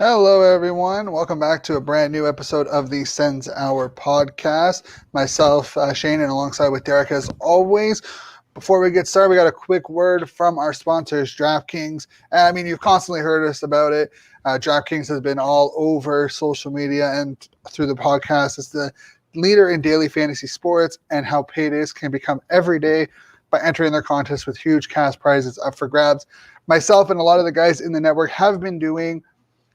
Hello, everyone. Welcome back to a brand new episode of the Sens Hour podcast. Myself, Shane, and alongside with Derek, as always. Before we get started, we got a quick word from our sponsors, DraftKings. And I mean, you've constantly heard us about it. DraftKings has been all over social media and through the podcast. It's the leader in daily fantasy sports and how paydays can become every day by entering their contest with huge cash prizes up for grabs. Myself and a lot of the guys in the network have been doing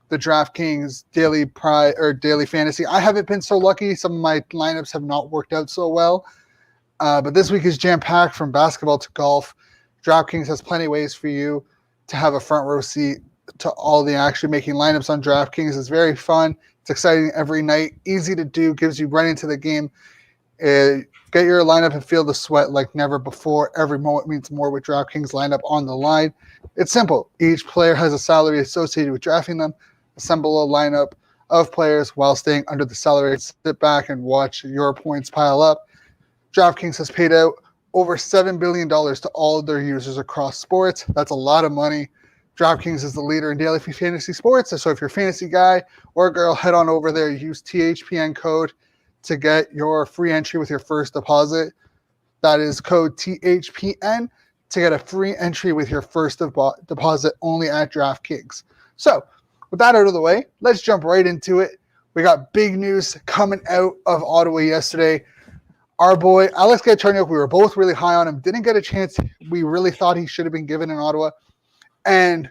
the DraftKings daily fantasy. I haven't been so lucky. Some of my lineups have not worked out so well. But this week is jam-packed from basketball to golf. DraftKings has plenty of ways for you to have a front row seat to all the action. Making lineups on DraftKings is very fun. It's exciting every night. Easy to do. Gives you right into the game. Get your lineup and feel the sweat like never before. Every moment means more with DraftKings lineup on the line. It's simple. Each player has a salary associated with drafting them. Assemble a lineup of players while staying under the salary. Sit back and watch your points pile up. DraftKings has paid out over $7 billion to all of their users across sports. That's a lot of money. DraftKings is the leader in daily fantasy sports. So if you're a fantasy guy or girl, head on over there. Use THPN code to get your free entry with your first deposit. That is code THPN to get a free entry with your first deposit only at DraftKings. So with that out of the way, let's jump right into it. We got big news coming out of Ottawa yesterday. Our boy, Alex Galchenyuk, we were both really high on him. Didn't get a chance. We really thought he should have been given in Ottawa. And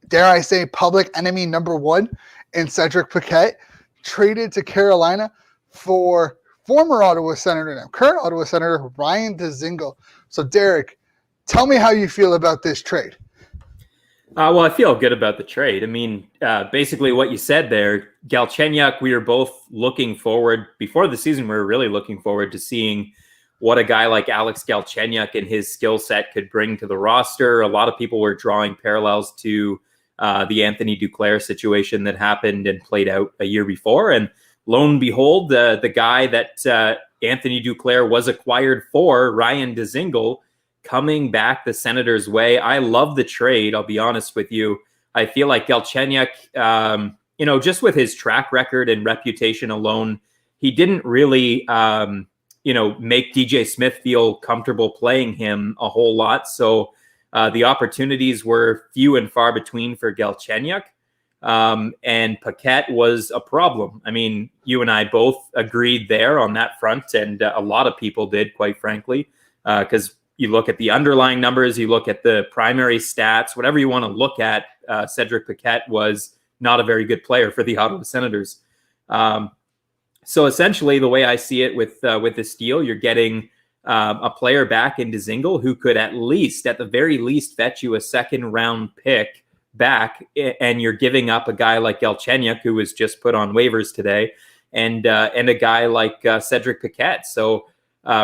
dare I say, public enemy number one in Cedric Paquette traded to Carolina for former Ottawa Senator, now current Ottawa Senator, Ryan Dzingel. So, Derek, tell me how you feel about this trade. Well, I feel good about the trade. I mean, basically what you said there, Galchenyuk, we were both looking forward, before the season, we were really looking forward to seeing what a guy like Alex Galchenyuk and his skill set could bring to the roster. A lot of people were drawing parallels to the Anthony Duclair situation that happened and played out a year before. And lo and behold, the guy that Anthony Duclair was acquired for, Ryan Dzingel, coming back the Senators' way. I love the trade, I'll be honest with you. I feel like Galchenyuk, just with his track record and reputation alone, he didn't really, make DJ Smith feel comfortable playing him a whole lot. So the opportunities were few and far between for Galchenyuk. And Paquette was a problem. I mean, you and I both agreed there on that front, and a lot of people did, quite frankly, because you look at the underlying numbers, you look at the primary stats, whatever you want to look at, Cedric Paquette was not a very good player for the Ottawa Senators. So essentially, the way I see it with this deal, you're getting a player back in Dzingel who could at the very least, fetch you a second-round pick back, and you're giving up a guy like Galchenyuk, who was just put on waivers today, and a guy like Cedric Paquette. So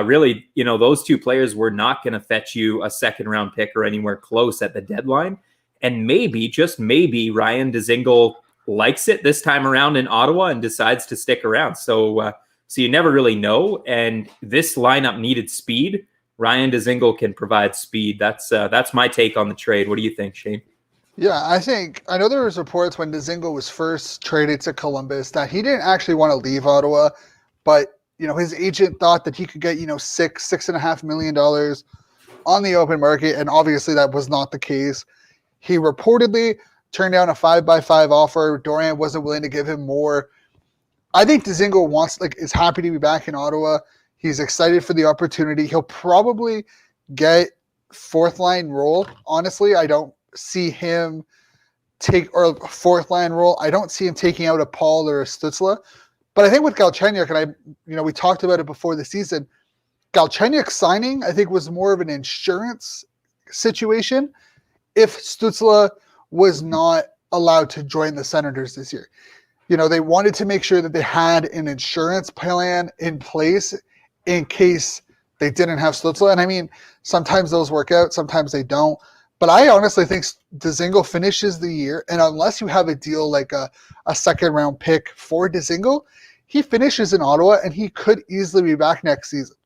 really, those two players were not going to fetch you a second-round pick or anywhere close at the deadline. And maybe, just maybe, Ryan Dzingel likes it this time around in Ottawa and decides to stick around. So you never really know. And this lineup needed speed. Ryan Dzingel can provide speed. That's my take on the trade. What do you think, Shane? Yeah, I know there was reports when Dzingel was first traded to Columbus that he didn't actually want to leave Ottawa, but his agent thought that he could get, $6.5 million on the open market, and obviously that was not the case. He reportedly turned down a 5x5 offer. Dorian wasn't willing to give him more. I think Dzingel is happy to be back in Ottawa. He's excited for the opportunity. He'll probably get fourth line role. Honestly, I don't see him fourth line role. I don't see him taking out a Paul or a Stützle. But I think with Galchenyuk, and we talked about it before the season, Galchenyuk signing, I think, was more of an insurance situation if Stützle was not allowed to join the Senators this year. They wanted to make sure that they had an insurance plan in place in case they didn't have Stützle. And I mean, sometimes those work out, sometimes they don't. But I honestly think Dzingel finishes the year, and unless you have a deal like a second-round pick for Dzingel, he finishes in Ottawa, and he could easily be back next season.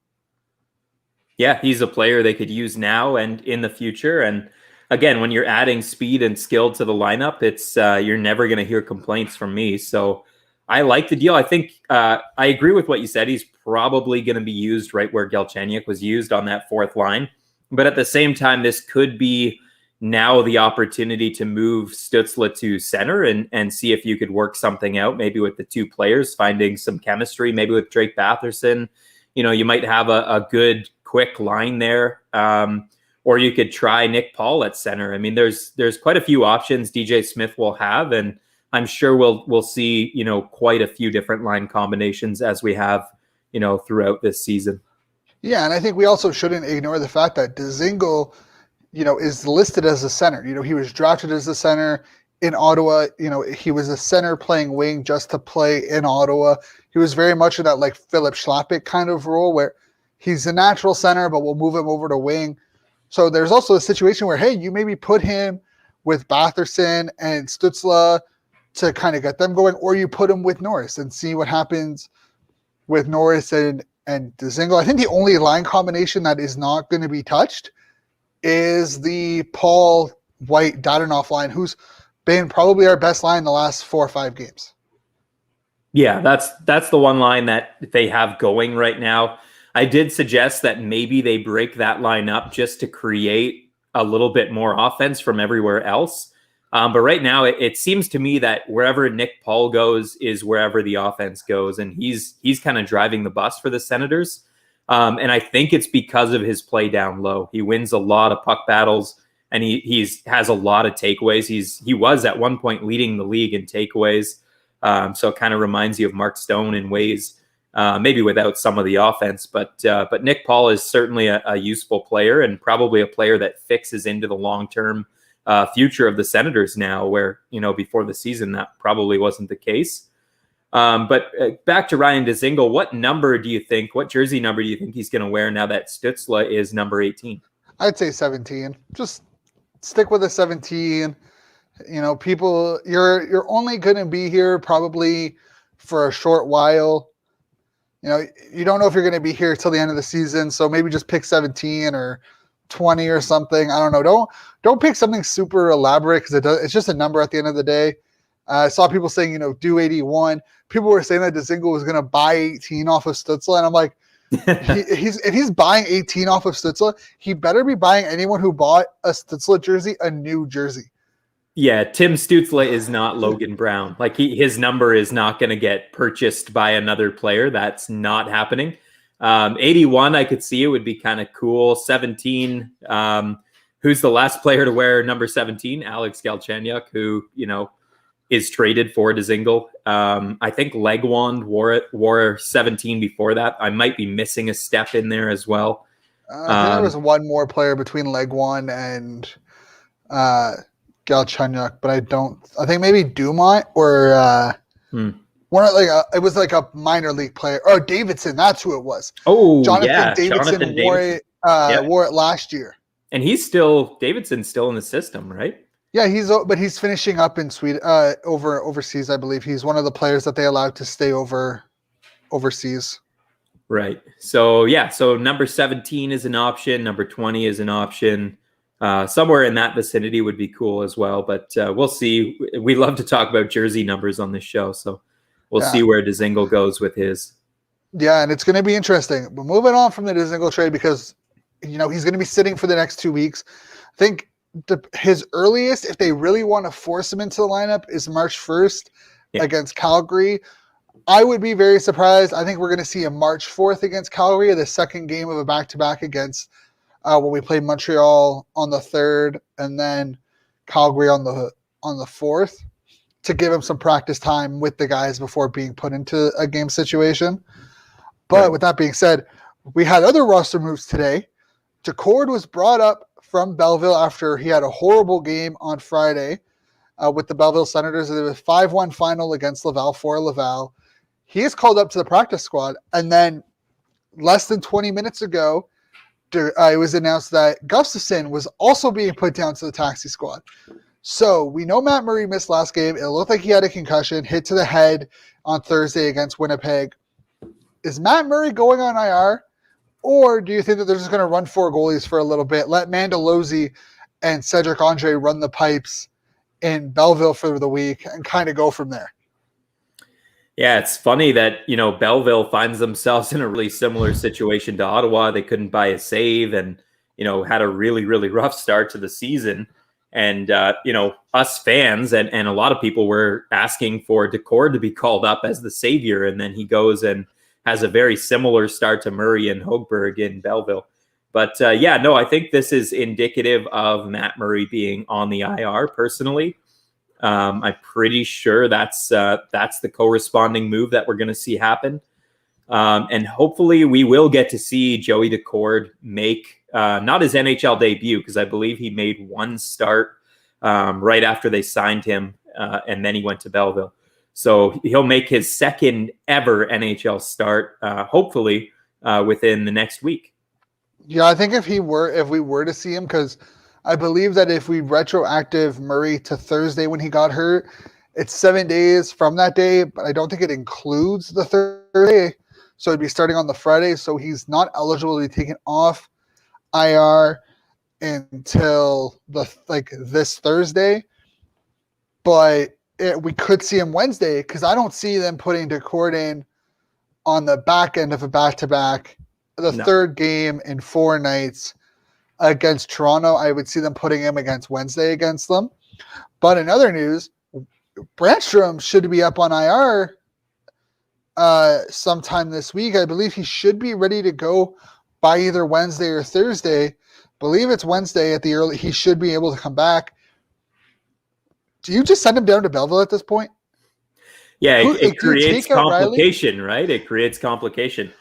Yeah, he's a player they could use now and in the future. And again, when you're adding speed and skill to the lineup, it's you're never going to hear complaints from me. So I like the deal. I think I agree with what you said. He's probably going to be used right where Galchenyuk was used on that fourth line. But at the same time, this could be now the opportunity to move Stützle to center and see if you could work something out, maybe with the two players, finding some chemistry, maybe with Drake Batherson. You might have a good, quick line there. Or you could try Nick Paul at center. I mean, there's quite a few options DJ Smith will have, and I'm sure we'll see, quite a few different line combinations as we have, throughout this season. Yeah, and I think we also shouldn't ignore the fact that Dzingel, is listed as a center. He was drafted as a center in Ottawa. He was a center playing wing just to play in Ottawa. He was very much in that like Philip Schlappick kind of role where he's a natural center, but we'll move him over to wing. So there's also a situation where, hey, you maybe put him with Batherson and Stützle to kind of get them going, or you put him with Norris and see what happens with Norris and Dzingel. I think the only line combination that is not going to be touched is the Paul White Dadonov line, who's been probably our best line the last 4 or 5 games. Yeah, that's the one line that they have going right now. I did suggest that maybe they break that line up just to create a little bit more offense from everywhere else. But right now, it seems to me that wherever Nick Paul goes is wherever the offense goes, and he's kind of driving the bus for the Senators. And I think it's because of his play down low. He wins a lot of puck battles, and he has a lot of takeaways. He was at one point leading the league in takeaways. So it kind of reminds you of Mark Stone in ways, maybe without some of the offense. But Nick Paul is certainly a useful player, and probably a player that fixes into the long-term future of the Senators now, where, before the season, that probably wasn't the case. But back to Ryan Dzingel, what jersey number do you think he's going to wear now that Stützle is number 18? I'd say 17. Just stick with a 17. People, you're only going to be here probably for a short while. You don't know if you're going to be here till the end of the season, so maybe just pick 17 or 20 or something. I don't know. Don't pick something super elaborate because it's just a number at the end of the day. I saw people saying, do 81. People were saying that Dzingel was going to buy 18 off of Stützle, and I'm like, if he's buying 18 off of Stützle, he better be buying anyone who bought a Stützle jersey a new jersey. Yeah, Tim Stützle is not Logan Brown. Like his number is not going to get purchased by another player. That's not happening. 81, I could see it would be kind of cool. 17, who's the last player to wear number 17? Alex Galchenyuk, who, is traded for Dzingel. I think Legwand wore 17 before that. I might be missing a step in there as well. I think there was one more player between Legwand and Galchenyuk, but I think maybe Dumont or it was like a minor league player. Oh, Davidson, that's who it was. Oh, Jonathan Davidson wore it last year. And Davidson's still in the system, right? Yeah, he's finishing up in Sweden, overseas, I believe. He's one of the players that they allowed to stay overseas. Right. So number 17 is an option. Number 20 is an option. Somewhere in that vicinity would be cool as well. But we'll see. We love to talk about jersey numbers on this show, so we'll see where Dzingel goes with his. Yeah, and it's going to be interesting. But moving on from the Dzingel trade, because he's going to be sitting for the next 2 weeks. I think his earliest, if they really want to force him into the lineup, is March 1st against Calgary. I would be very surprised. I think we're going to see a March 4th against Calgary, the second game of a back-to-back against when we play Montreal on the 3rd and then Calgary on the 4th, to give him some practice time with the guys before being put into a game situation. But with that being said, we had other roster moves today. Tkachuk was brought up from Belleville after he had a horrible game on Friday with the Belleville Senators. It was a 5-1 final against Laval for Laval. He is called up to the practice squad, and then less than 20 minutes ago, it was announced that Gustafsson was also being put down to the taxi squad. So we know Matt Murray missed last game. It looked like he had a concussion, hit to the head on Thursday against Winnipeg. Is Matt Murray going on IR? Or do you think that they're just going to run 4 goalies for a little bit, let Mandolozzi and Cedric Andre run the pipes in Belleville for the week and kind of go from there. Yeah, it's funny that, Belleville finds themselves in a really similar situation to Ottawa. They couldn't buy a save and, had a really, really rough start to the season. And, us fans and a lot of people were asking for Decord to be called up as the savior. And then he goes and has a very similar start to Murray and Högberg in Belleville. But I think this is indicative of Matt Murray being on the IR personally. I'm pretty sure that's the corresponding move that we're going to see happen. And hopefully we will get to see Joey Decord make not his NHL debut, because I believe he made one start right after they signed him, and then he went to Belleville. So he'll make his second ever NHL start, hopefully within the next week. Yeah, I think if we were to see him, because I believe that if we retroactive Murray to Thursday when he got hurt, it's 7 days from that day, but I don't think it includes the Thursday. So it'd be starting on the Friday. So he's not eligible to be taken off IR until this Thursday. But we could see him Wednesday, because I don't see them putting Decord in on the back end of a back-to-back, third game in 4 nights against Toronto. I would see them putting him against Wednesday against them. But in other news, Brandstrom should be up on IR sometime this week. I believe he should be ready to go by either Wednesday or Thursday. I believe it's Wednesday at the early. He should be able to come back. Do you just send him down to Belleville at this point? Yeah, it creates complication, right? It creates complication.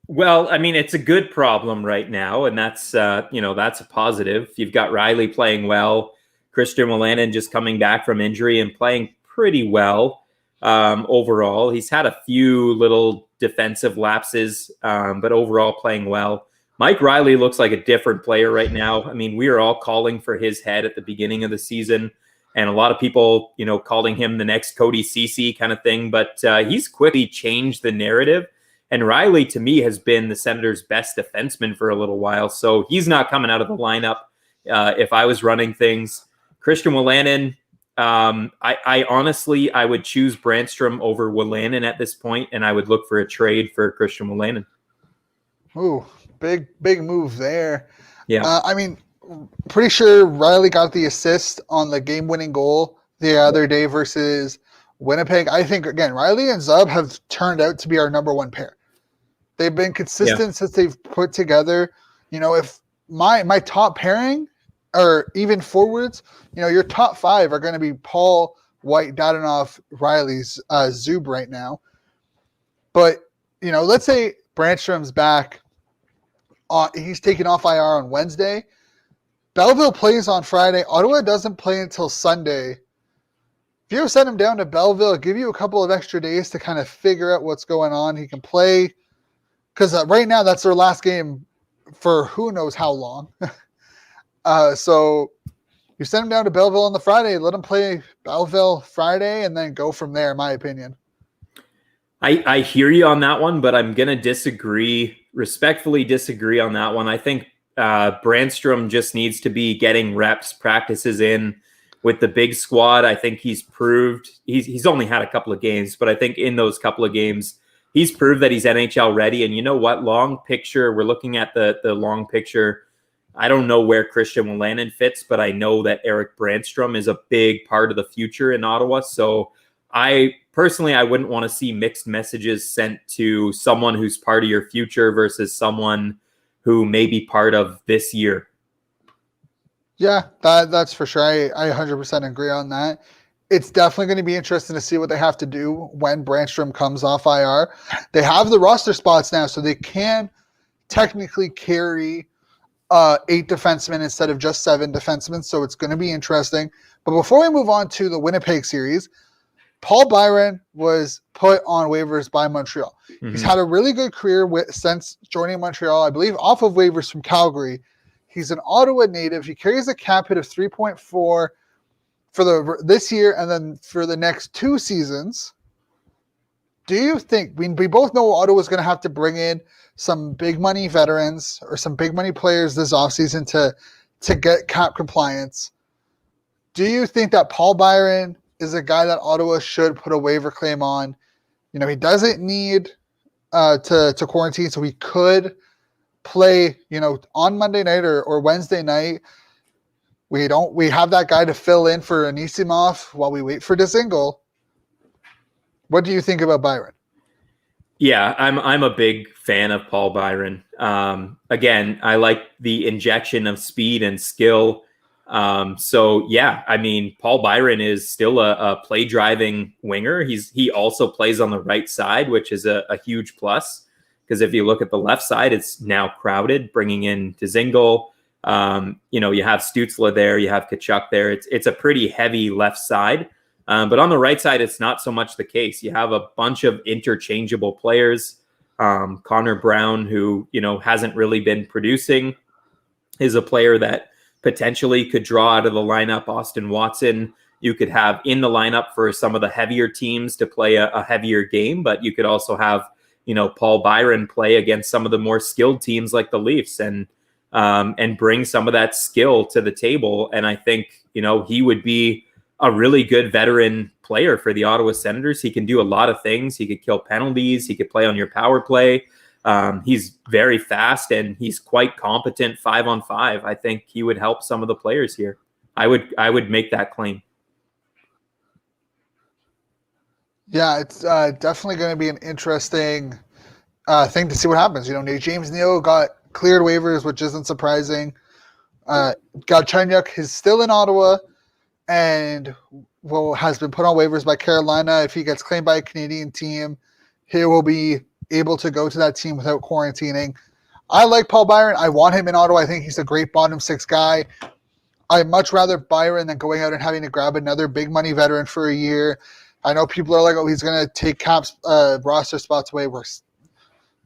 Well, I mean, it's a good problem right now, and that's that's a positive. You've got Rielly playing well, Christian Wolanin just coming back from injury and playing pretty well overall. He's had a few little defensive lapses, but overall playing well. Mike Rielly looks like a different player right now. I mean, we are all calling for his head at the beginning of the season, and a lot of people, calling him the next Cody Ceci kind of thing, but he's quickly changed the narrative. And Rielly, to me, has been the Senators' best defenseman for a little while. So he's not coming out of the lineup if I was running things. Christian Wolanin, I honestly would choose Brandstrom over Wolanin at this point, and I would look for a trade for Christian Wolanin. Ooh, big move there. Yeah. I mean, pretty sure Rielly got the assist on the game-winning goal the other day versus Winnipeg. I think, again, Rielly and Zub have turned out to be our number one pair. They've been consistent since they've put together. If my top pairing, or even forwards, your top 5 are going to be Paul, White, Dadonov, Rielly, Zub right now. But, let's say Brandstrom's back. He's taken off IR on Wednesday. Belleville plays on Friday. Ottawa doesn't play until Sunday. If you send him down to Belleville, give you a couple of extra days to kind of figure out what's going on. He can play, because right now that's their last game for who knows how long. So you send him down to Belleville on the Friday, let him play Belleville Friday, and then go from there, in my opinion. I hear you on that one, but I'm going to respectfully disagree on that one. I think Brandstrom just needs to be getting reps, practices in with the big squad. I think he's proved he's only had a couple of games, but I think in those couple of games, he's proved that he's NHL ready. And you know what? Long picture, we're looking at the long picture. I don't know where Christian Wolanin fits, but I know that Eric Brandstrom is a big part of the future in Ottawa. So I wouldn't want to see mixed messages sent to someone who's part of your future versus someone who may be part of this year. Yeah, that's for sure. I 100% agree on that. It's definitely going to be interesting to see what they have to do when Brandstrom comes off IR. They have the roster spots now, so they can technically carry 8 defensemen instead of just 7 defensemen, so it's going to be interesting. But before we move on to the Winnipeg series, Paul Byron was put on waivers by Montreal. Mm-hmm. He's had a really good career since joining Montreal, I believe, off of waivers from Calgary. He's an Ottawa native. He carries a cap hit of 3.4 for this year and then for the next 2 seasons. Do you think we both know Ottawa's going to have to bring in some big money veterans or some big money players this offseason to get cap compliance. Do you think that Paul Byron is a guy that Ottawa should put a waiver claim on? He doesn't need to quarantine, so he could play, on Monday night or Wednesday night. We have that guy to fill in for Anisimov while we wait for Dzingel. What do you think about Byron? Yeah, I'm a big fan of Paul Byron. Again, I like the injection of speed and skill. So yeah, I mean, Paul Byron is still a play driving winger. He also plays on the right side, which is a huge plus, because if you look at the left side, it's now crowded, bringing in Dzingel. You have Stützle there, you have Tkachuk there. It's a pretty heavy left side. But on the right side, it's not so much the case. You have a bunch of interchangeable players. Connor Brown, who, hasn't really been producing, is a player that potentially could draw out of the lineup. Austin Watson, you could have in the lineup for some of the heavier teams to play a heavier game, but you could also have, Paul Byron play against some of the more skilled teams like the Leafs and bring some of that skill to the table. And I think, he would be a really good veteran player for the Ottawa Senators. He can do a lot of things. He could kill penalties. He could play on your power play. He's very fast and he's quite competent 5-on-5. I think he would help some of the players here. I would make that claim. Yeah, it's definitely going to be an interesting thing to see what happens. James Neal got cleared waivers, which isn't surprising. Galchenyuk is still in Ottawa and has been put on waivers by Carolina. If he gets claimed by a Canadian team, he will be able to go to that team without quarantining. I like Paul Byron. I want him in Ottawa. I think he's a great bottom six guy. I'd much rather Byron than going out and having to grab another big money veteran for a year. I know people are like, oh, he's going to take Cap's roster spots away.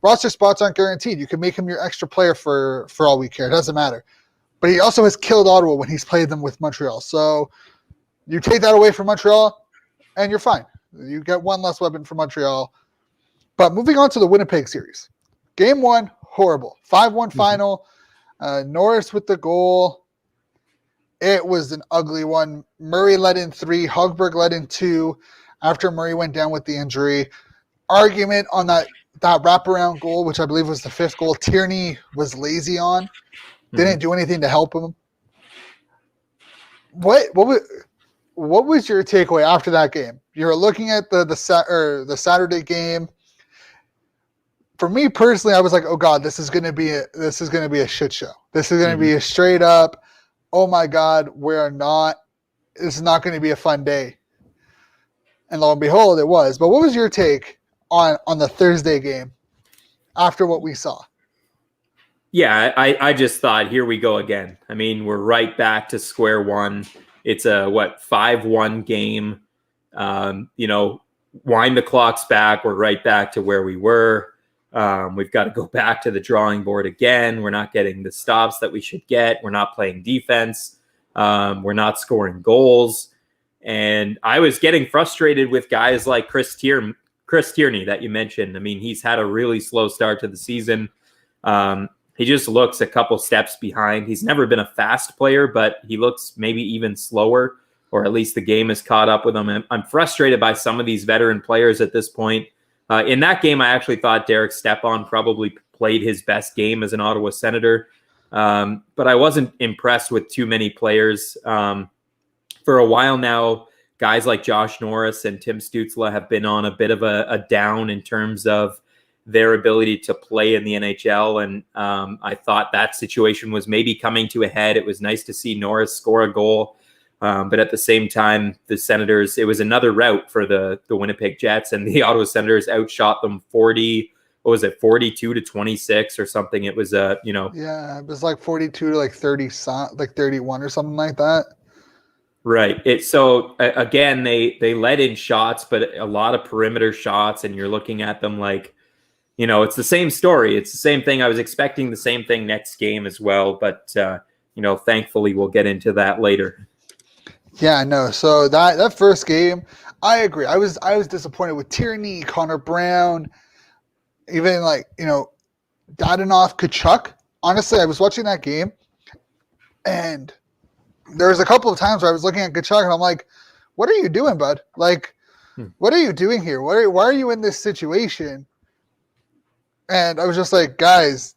Roster spots aren't guaranteed. You can make him your extra player for all we care. It doesn't matter. But he also has killed Ottawa when he's played them with Montreal. So you take that away from Montreal, and you're fine. You get one less weapon from Montreal. But moving on to the Winnipeg series. Game 1, horrible. 5-1 final. Norris with the goal. It was an ugly one. Murray led in 3. Högberg led in 2 after Murray went down with the injury. Argument on that wraparound goal, which I believe was the 5th goal. Tierney was lazy on. Didn't do anything to help him. What was your takeaway after that game? You were looking at the Saturday game. For me personally, I was like, "Oh God, this is going to be a shit show. This is going to be a straight up, oh my God, this is not going to be a fun day." And lo and behold, it was. But what was your take on the Thursday game after what we saw? Yeah, I just thought, here we go again. I mean, we're right back to square one. It's a 5-1 game. Wind the clocks back. We're right back to where we were. We've got to go back to the drawing board again. We're not getting the stops that we should get. We're not playing defense. We're not scoring goals. And I was getting frustrated with guys like Chris Tierney that you mentioned. I mean, he's had a really slow start to the season. He just looks a couple steps behind. He's never been a fast player, but he looks maybe even slower, or at least the game has caught up with him. I'm frustrated by some of these veteran players at this point. In that game, I actually thought Derek Stepan probably played his best game as an Ottawa Senator, but I wasn't impressed with too many players. For a while now, guys like Josh Norris and Tim Stützle have been on a bit of a down in terms of their ability to play in the NHL. And I thought that situation was maybe coming to a head. It was nice to see Norris score a goal. But at the same time, the Senators, it was another rout for the Winnipeg Jets, and the Ottawa Senators outshot them 42-26 or something. It was Yeah, it was like 42 to 30, 31 or something like that. Right. Again, they let in shots, but a lot of perimeter shots, and you're looking at them like, it's the same story. It's the same thing. I was expecting the same thing next game as well, but thankfully we'll get into that later. Yeah, no. So that first game, I agree. I was disappointed with Tierney, Connor Brown, even Dadonov, Tkachuk. Honestly, I was watching that game. And there was a couple of times where I was looking at Tkachuk and I'm like, what are you doing, bud? Like, what are you doing here? Why are you in this situation? And I was just like, guys,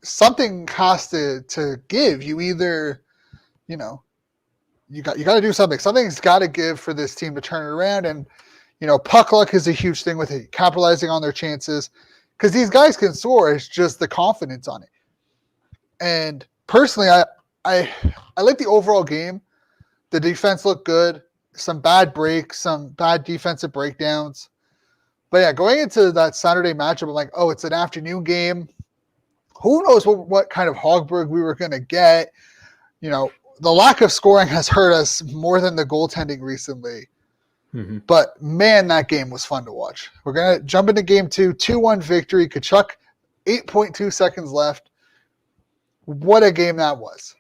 something has to give. You either, you got to do something. Something's got to give for this team to turn it around. And, puck luck is a huge thing with it, capitalizing on their chances. Because these guys can score. It's just the confidence on it. And personally, I like the overall game. The defense looked good. Some bad breaks, some bad defensive breakdowns. But yeah, going into that Saturday matchup, I'm like, oh, it's an afternoon game. Who knows what kind of Högberg we were going to get. The lack of scoring has hurt us more than the goaltending recently. Mm-hmm. But, man, that game was fun to watch. We're going to jump into game 2, 2-1 victory. Tkachuk, 8.2 seconds left. What a game that was.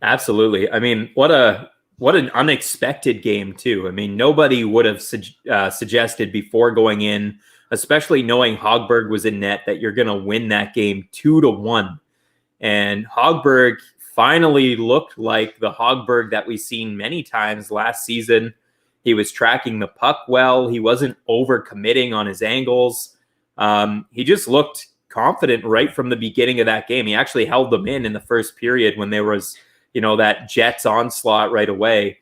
Absolutely. I mean, what an unexpected game, too. I mean, nobody would have suggested before going in, especially knowing Högberg was in net, that you're going to win that game 2-1. And Högberg finally looked like the Högberg that we've seen many times last season. He was tracking the puck well. He wasn't overcommitting on his angles. He just looked confident right from the beginning of that game. He actually held them in the first period when there was, that Jets onslaught right away.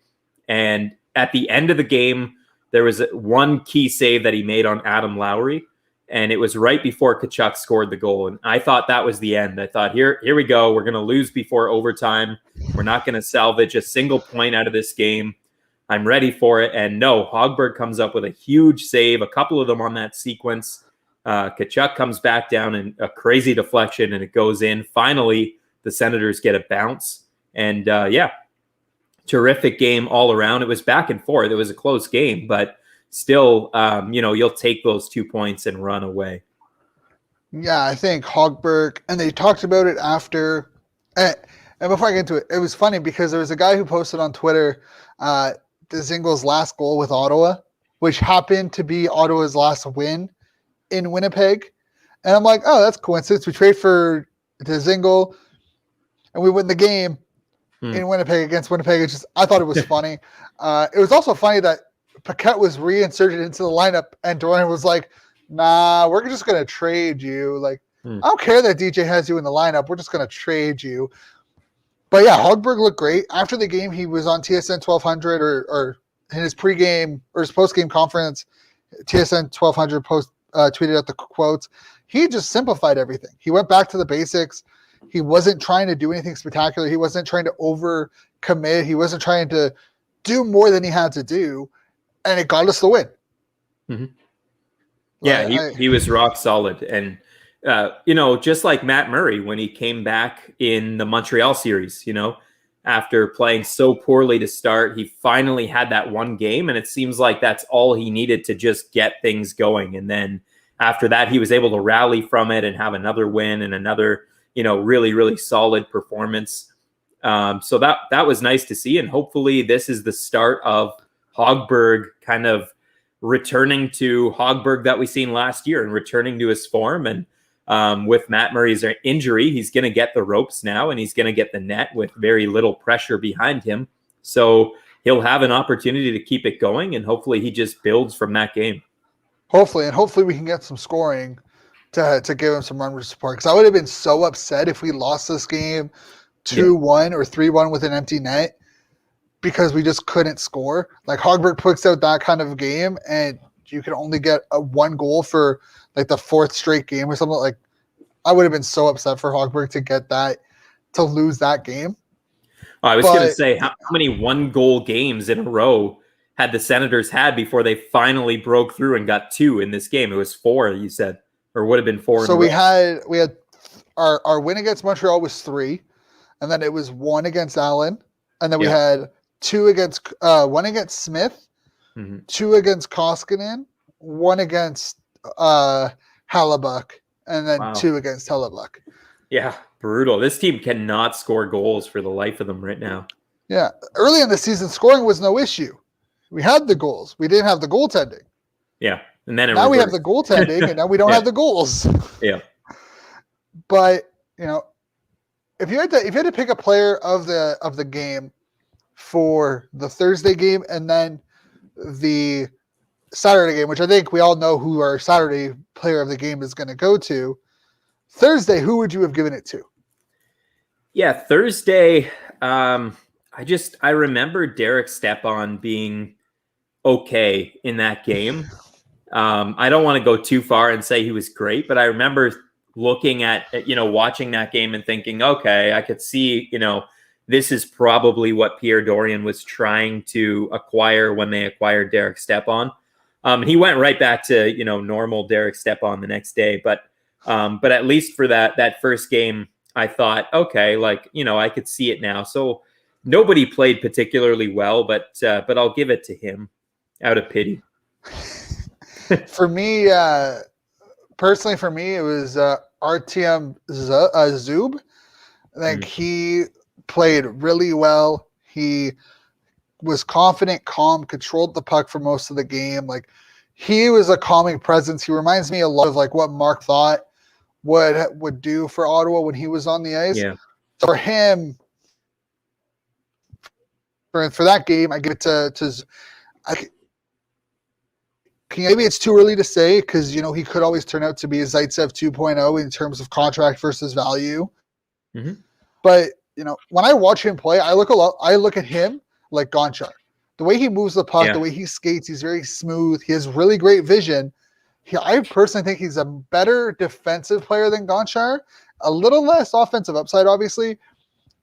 And at the end of the game, there was one key save that he made on Adam Lowry, and it was right before Tkachuk scored the goal. And I thought that was the end. I thought, here we go. We're going to lose before overtime. We're not going to salvage a single point out of this game. I'm ready for it. And no, Högberg comes up with a huge save, a couple of them on that sequence. Tkachuk comes back down in a crazy deflection, and it goes in. Finally, the Senators get a bounce. And, terrific game all around. It was back and forth. It was a close game, but still, you'll take those 2 points and run away. Yeah, I think Högberg, and they talked about it after. And before I get into it, it was funny because there was a guy who posted on Twitter Dzingel's last goal with Ottawa, which happened to be Ottawa's last win in Winnipeg. And I'm like, oh, that's coincidence. We trade for Dzingel and we win the game in Winnipeg against Winnipeg. I thought it was funny. It was also funny that Paquette was reinserted into the lineup and Dorian was like, nah, we're just going to trade you. Like, I don't care that DJ has you in the lineup. We're just going to trade you. But yeah, Högberg looked great. After the game, he was on TSN 1200 or in his pregame or his postgame conference, TSN 1200 tweeted out the quotes. He just simplified everything. He went back to the basics. He wasn't trying to do anything spectacular. He wasn't trying to overcommit. He wasn't trying to do more than he had to do, and it got us the win. Mm-hmm. Yeah, he was rock solid. And, just like Matt Murray when he came back in the Montreal series, after playing so poorly to start, he finally had that one game, and it seems like that's all he needed to just get things going. And then after that, he was able to rally from it and have another win and another, really, really solid performance. So that was nice to see. And hopefully this is the start of Högberg kind of returning to Högberg that we seen last year and returning to his form. And with Matt Murray's injury, he's going to get the ropes now, and he's going to get the net with very little pressure behind him. So he'll have an opportunity to keep it going, and hopefully he just builds from that game. Hopefully we can get some scoring to give him some run support. Because I would have been so upset if we lost this game 2-1 or 3-1 with an empty net because we just couldn't score. Like Högberg puts out that kind of game, and you can only get one goal for like the fourth straight game or something. Like I would have been so upset for Högberg to lose that game. I was going to say, how many one-goal games in a row had the Senators had before they finally broke through and got 2 in this game? It was 4, you said, or would have been 4. So we had our win against Montreal was 3, and then it was 1 against Allen, and then we had 2 against 1 against Smith, 2 against Koskinen, 1 against Hellebuyck, and then 2 against Hellebuyck. Yeah, brutal. This team cannot score goals for the life of them right now. Yeah, early in the season, scoring was no issue. We had the goals. We didn't have the goaltending. Yeah, and then now we have the goaltending, and now we don't have the goals. Yeah. But, if you had to pick a player of the game for the Thursday game and then the Saturday game, which I think we all know who our Saturday player of the game is going to go to. Thursday, who would you have given it to? Yeah, Thursday. I remember Derek Stepan being okay in that game. I don't want to go too far and say he was great, but I remember looking at, watching that game and thinking, okay, I could see, this is probably what Pierre Dorion was trying to acquire when they acquired Derek Stepan. He went right back to, normal Derek Stepan the next day. But at least for that first game, I thought, okay, I could see it now. So nobody played particularly well, but I'll give it to him out of pity. For me, personally, it was Artyom Zub. I think he played really well. He was confident, calm, controlled the puck for most of the game. He was a calming presence. He reminds me a lot of what Mark thought would do for Ottawa when he was on the ice. Yeah. For him, for that game, I give it to maybe it's too early to say because, he could always turn out to be a Zaitsev 2.0 in terms of contract versus value. Mm-hmm. But, when I watch him play, I look at him like Gonchar. The way he moves the puck, the way he skates, he's very smooth. He has really great vision. I personally think he's a better defensive player than Gonchar. A little less offensive upside, obviously.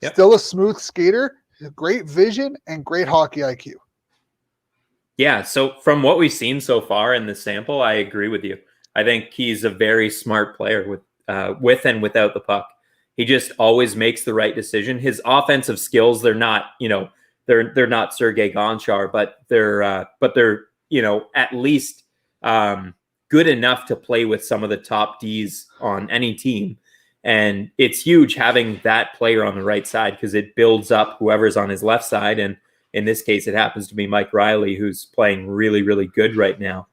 Yep. Still a smooth skater, great vision, and great hockey IQ. Yeah, so from what we've seen so far in the sample, I agree with you. I think he's a very smart player with and without the puck. He just always makes the right decision. His offensive skills, they're not, they're not Sergei Gonchar, but they're at least good enough to play with some of the top Ds on any team. And it's huge having that player on the right side because it builds up whoever's on his left side. And in this case, it happens to be Mike Rielly, who's playing really, really good right now.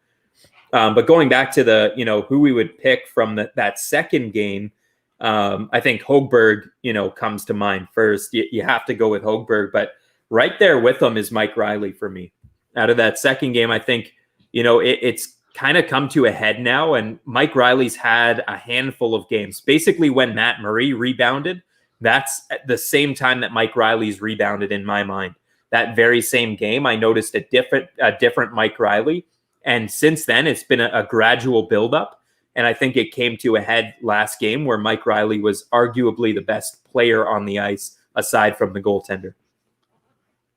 But going back to the, who we would pick from that second game, I think Högberg, comes to mind first. You have to go with Högberg, but right there with him is Mike Rielly for me. Out of that second game, I think, it's kind of come to a head now, and Mike Rielly's had a handful of games. Basically, when Matt Murray rebounded, that's at the same time that Mike Rielly's rebounded in my mind. That very same game, I noticed a different Mike Rielly. And since then, it's been a gradual buildup. And I think it came to a head last game where Mike Rielly was arguably the best player on the ice, aside from the goaltender.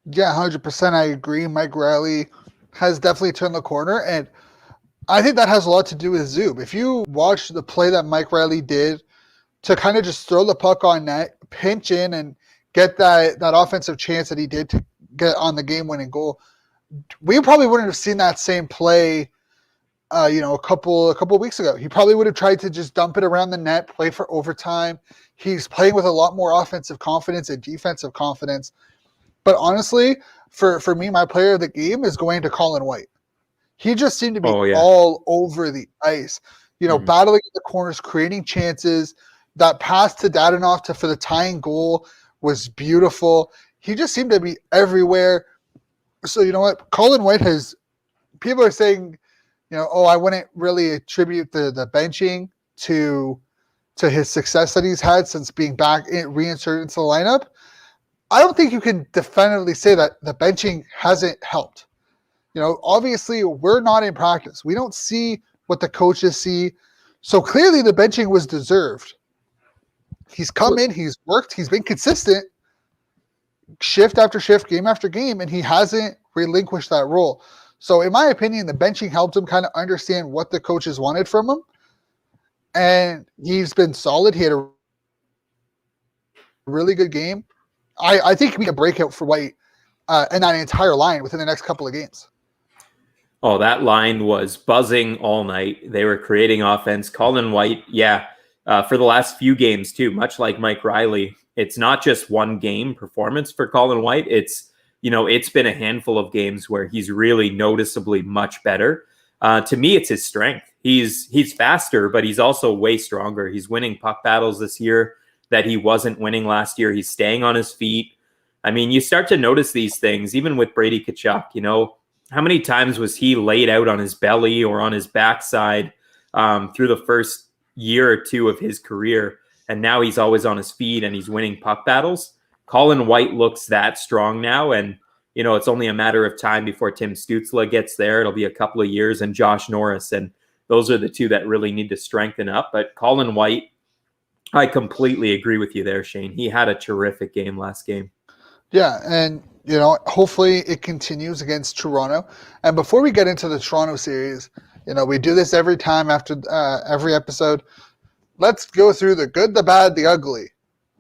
Yeah, 100%. I agree. Mike Rielly has definitely turned the corner. And I think that has a lot to do with Zub. If you watch the play that Mike Rielly did to kind of just throw the puck on net, pinch in, and get that offensive chance that he did to get on the game-winning goal, we probably wouldn't have seen that same play a couple weeks ago. He probably would have tried to just dump it around the net, play for overtime. He's playing with a lot more offensive confidence and defensive confidence. But honestly, for me, my player of the game is going to Colin White. He just seemed to be all over the ice, battling in the corners, creating chances. That pass to Dadonov for the tying goal was beautiful. He just seemed to be everywhere. So you know what? Colin White people are saying, I wouldn't really attribute the benching to his success that he's had since being back reinserted into the lineup. I don't think you can definitively say that the benching hasn't helped. Obviously we're not in practice. We don't see what the coaches see. So clearly the benching was deserved. He's come in, he's worked, he's been consistent shift after shift, game after game, and he hasn't relinquished that role. So in my opinion, the benching helped him kind of understand what the coaches wanted from him. And he's been solid. He had a really good game. I think he can be a breakout for White and that entire line within the next couple of games. Oh, that line was buzzing all night. They were creating offense. Colin White, for the last few games too, much like Mike Rielly, it's not just one game performance for Colin White. It's been a handful of games where he's really noticeably much better. To me, it's his strength. He's faster, but he's also way stronger. He's winning puck battles this year. that he wasn't winning last year. He's staying on his feet. I mean, you start to notice these things, even with Brady Tkachuk. You know, how many times was he laid out on his belly or on his backside through the first year or two of his career? And now he's always on his feet and he's winning puck battles. Colin White looks that strong now. And, you know, it's only a matter of time before Tim Stützle gets there. It'll be a couple of years, and Josh Norris. And those are the two that really need to strengthen up. But Colin White, I completely agree with you there, Shane. He had a terrific game last game. Yeah, and, you know, hopefully it continues against Toronto. And before we get into the Toronto series, you know, we do this every time after every episode. Let's go through the good, the bad, the ugly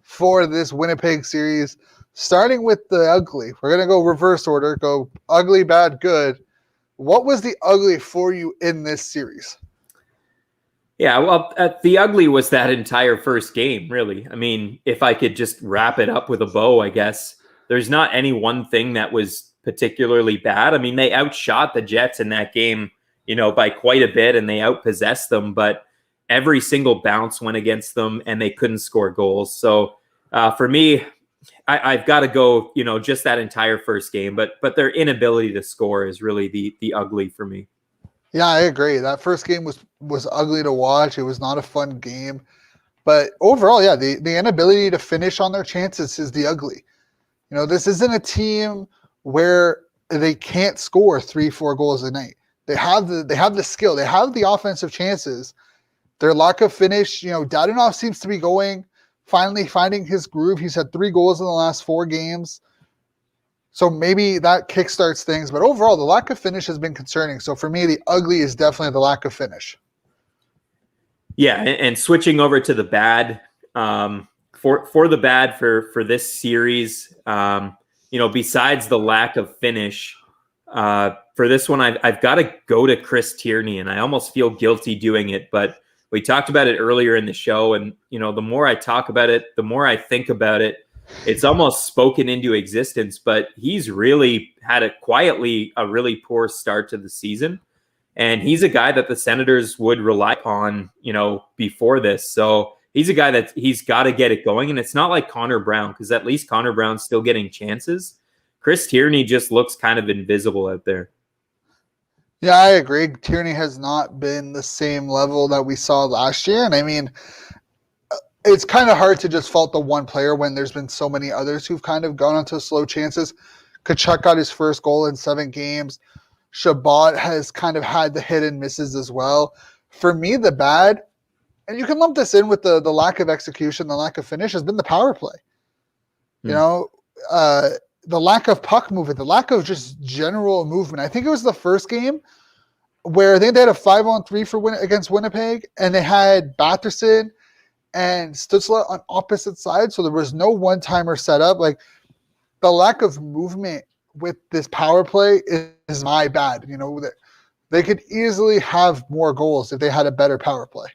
for this Winnipeg series, starting with the ugly. We're going to go reverse order, go ugly, bad, good. What was the ugly for you in this series? Yeah, well, the ugly was that entire first game, really. I mean, if I could just wrap it up with a bow, I guess. There's not any one thing that was particularly bad. I mean, they outshot the Jets in that game, you know, by quite a bit, and they outpossessed them, but every single bounce went against them, and they couldn't score goals. So for me, I've got to go, you know, just that entire first game, but their inability to score is really the ugly for me. Yeah, I agree. That first game was ugly to watch. It was not a fun game. But overall, yeah, the inability to finish on their chances is the ugly. You know, this isn't a team where they can't score 3-4 goals a night. They have the skill. They have the offensive chances. Their lack of finish, you know, Dadonov seems to be finally finding his groove. He's had 3 goals in the last 4 games. So maybe that kickstarts things. But overall, the lack of finish has been concerning. So for me, the ugly is definitely the lack of finish. Yeah, and switching over to the bad, for the bad for this series, you know, besides the lack of finish, for this one, I've got to go to Chris Tierney, and I almost feel guilty doing it, but we talked about it earlier in the show, and, you know, the more I talk about it, the more I think about it. It's almost spoken into existence, but he's really had quietly a really poor start to the season. And he's a guy that the Senators would rely upon, you know, before this. So he's a guy that he's got to get it going. And it's not like Connor Brown, because at least Connor Brown's still getting chances. Chris Tierney just looks kind of invisible out there. Yeah, I agree. Tierney has not been the same level that we saw last year. And I mean, it's kind of hard to just fault the one player when there's been so many others who've kind of gone onto slow chances. Tkachuk got his first goal in 7 games. Shabbat has kind of had the hit and misses as well. For me, the bad, and you can lump this in with the lack of execution, the lack of finish, has been the power play. You know, the lack of puck movement, the lack of just general movement. I think it was the first game where they had a 5-on-3 against Winnipeg, and they had Batherson and Stützle on opposite sides, so there was no one-timer set up. Like, the lack of movement with this power play is my bad. You know, they could easily have more goals if they had a better power play.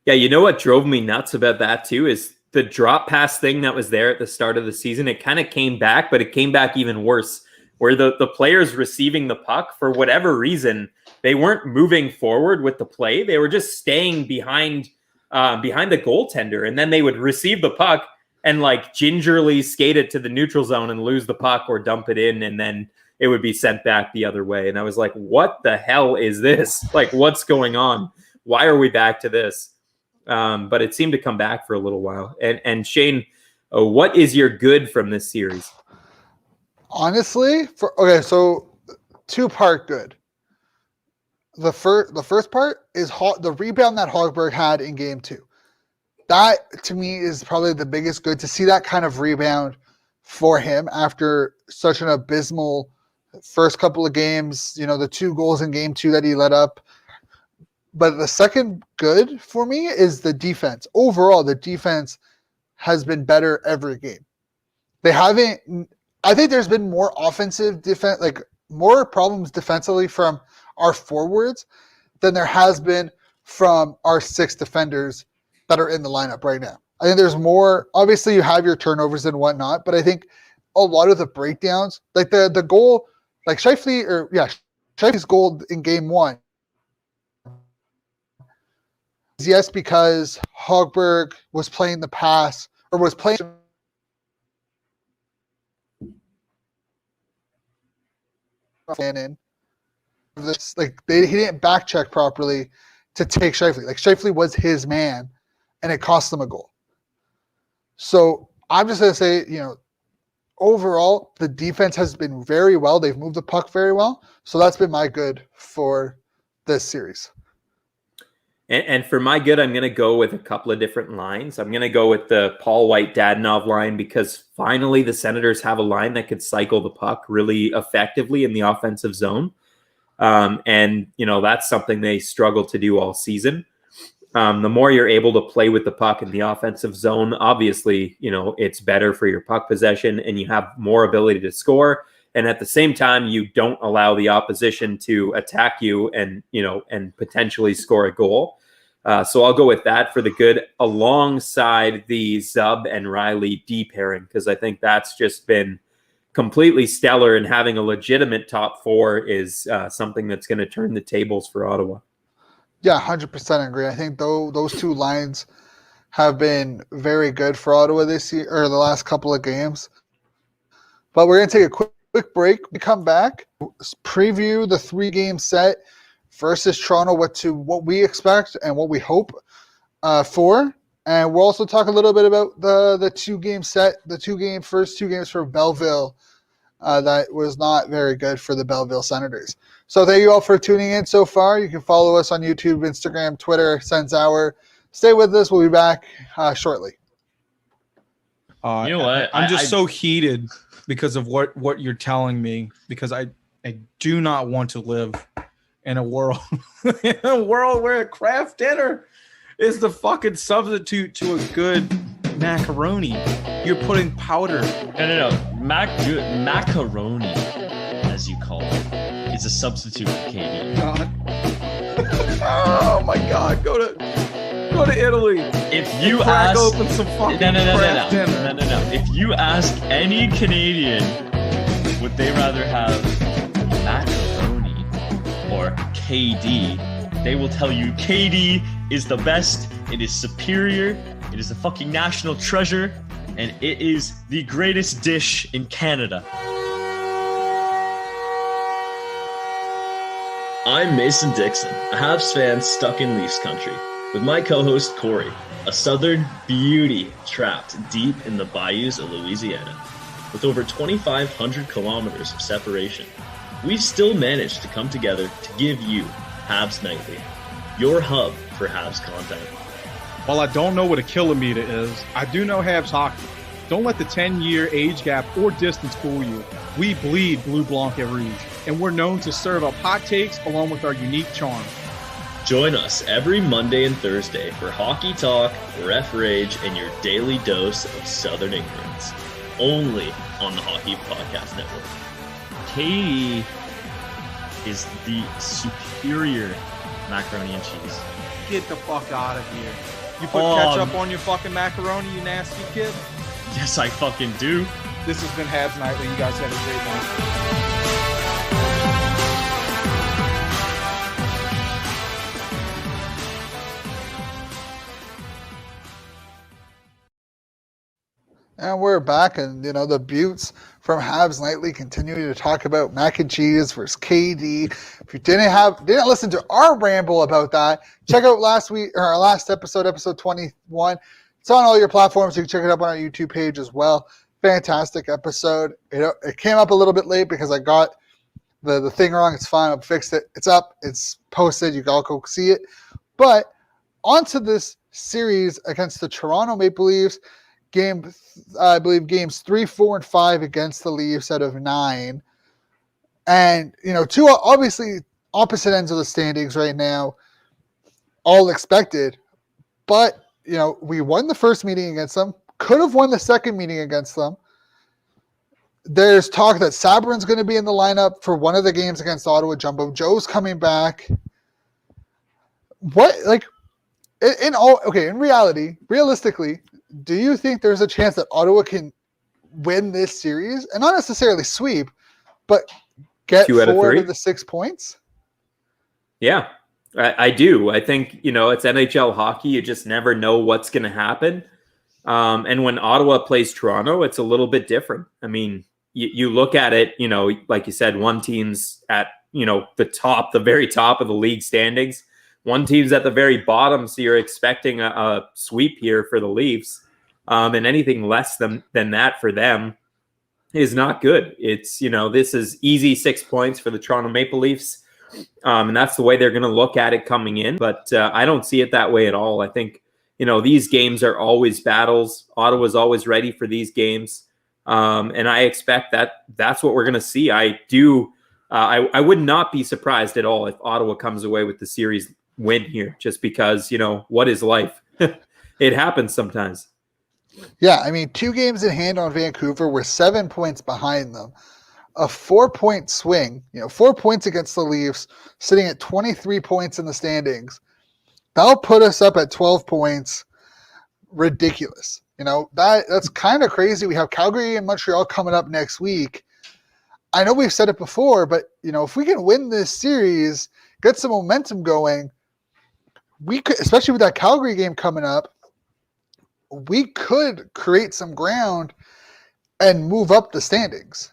Yeah, you know what drove me nuts about that too is the drop pass thing that was there at the start of the season. It kind of came back, but it came back even worse, where the players receiving the puck, for whatever reason, they weren't moving forward with the play. They were just staying behind the goaltender, and then they would receive the puck and like gingerly skate it to the neutral zone and lose the puck or dump it in, and then it would be sent back the other way. And I was like, what the hell is this? Like, what's going on? Why are we back to this? But it seemed to come back for a little while. And Shane, what is your good from this series? Honestly, so 2-part good. The first part is the rebound that Högberg had in game 2. That, to me, is probably the biggest good, to see that kind of rebound for him after such an abysmal first couple of games, you know, the 2 goals in game 2 that he let up. But the second good for me is the defense. Overall, the defense has been better every game. I think there's been more offensive defense, like more problems defensively from our forwards than there has been from our 6 defenders that are in the lineup right now. I think there's more. Obviously, you have your turnovers and whatnot, but I think a lot of the breakdowns, like the goal, like Scheifele's goal in game 1, yes, because Högberg was playing the pass or was playing in this, like he didn't back check properly to take Scheifele. Like Scheifele was his man, and it cost them a goal. So I'm just gonna say, overall the defense has been very well. They've moved the puck very well. So that's been my good for this series. And for my good, I'm going to go with a couple of different lines. I'm going to go with the Paul White Dadonov line because finally the Senators have a line that could cycle the puck really effectively in the offensive zone. And that's something they struggle to do all season. The more you're able to play with the puck in the offensive zone, obviously, it's better for your puck possession and you have more ability to score. And at the same time, you don't allow the opposition to attack you and potentially score a goal. So I'll go with that for the good alongside the Zub and Rielly D pairing, because I think that's just been completely stellar, and having a legitimate top four is something that's going to turn the tables for Ottawa. Yeah, 100% agree. I think those two lines have been very good for Ottawa this year, or the last couple of games. But we're going to take a quick break. We come back, preview the 3-game set versus Toronto, what we expect and what we hope for. And we'll also talk a little bit about the 2-game set, first 2 games for Belleville. That was not very good for the Belleville Senators. So thank you all for tuning in so far. You can follow us on YouTube, Instagram, Twitter, Sens Hour. Stay with us. We'll be back shortly. You know what? I'm just so heated because of what you're telling me, because I do not want to live in a world where a Kraft dinner is the fucking substitute to a good macaroni. You're putting powder. No. Macaroni, as you call it, is a substitute for KD. God. Oh my God! Go to Italy. If you crack ask, open some fucking Kraft dinner. No. If you ask any Canadian, would they rather have macaroni or KD? They will tell you KD is the best. It is superior. It is a fucking national treasure, and it is the greatest dish in Canada. I'm Mason Dixon, a Habs fan stuck in Leafs country, with my co-host Corey, a southern beauty trapped deep in the bayous of Louisiana. With over 2,500 kilometers of separation, we've still managed to come together to give you Habs Nightly, your hub for Habs content. While I don't know what a kilometer is, I do know Habs hockey. Don't let the 10-year age gap or distance fool you. We bleed Blue Blanc et Rouge, and we're known to serve up hot takes along with our unique charm. Join us every Monday and Thursday for hockey talk, ref rage, and your daily dose of Southern ignorance. Only on the Hockey Podcast Network. KD is the superior macaroni and cheese. Get the fuck out of here. You put ketchup on your fucking macaroni, you nasty kid? Yes, I fucking do. This has been Habs Nightly. You guys have a great night. And we're back, and the Buttes from Habs Nightly continuing to talk about mac and cheese versus KD. If you didn't listen to our ramble about that, check out our last episode, episode 21. It's on all your platforms. You can check it up on our YouTube page as well. Fantastic episode. It came up a little bit late because I got the thing wrong. It's fine. I've fixed it. It's up. It's posted. You can all go see it. But onto this series against the Toronto Maple Leafs. I believe games 3, 4, and 5 against the Leafs out of 9. And, two obviously opposite ends of the standings right now, all expected. But, we won the first meeting against them, could have won the second meeting against them. There's talk that Sabrin's going to be in the lineup for one of the games against Ottawa. Jumbo Joe's coming back. In reality, realistically, do you think there's a chance that Ottawa can win this series and not necessarily sweep, but get 4 out of the 6 points? Yeah, I do. I think, it's NHL hockey. You just never know what's going to happen. And when Ottawa plays Toronto, it's a little bit different. I mean, you look at it, like you said, one team's at, the very top of the league standings. One team's at the very bottom. So you're expecting a sweep here for the Leafs. And anything less than that for them is not good. It's, this is easy 6 points for the Toronto Maple Leafs. And that's the way they're going to look at it coming in. But I don't see it that way at all. I think, these games are always battles. Ottawa's always ready for these games. And I expect that's what we're going to see. I would not be surprised at all if Ottawa comes away with the series win here, just because, what is life? It happens sometimes. Yeah, I mean, 2 games in hand on Vancouver. We're 7 points behind them. A 4-point swing, 4 points against the Leafs, sitting at 23 points in the standings. That'll put us up at 12 points. Ridiculous. That's kind of crazy. We have Calgary and Montreal coming up next week. I know we've said it before, but, if we can win this series, get some momentum going, we could, especially with that Calgary game coming up, we could create some ground and move up the standings.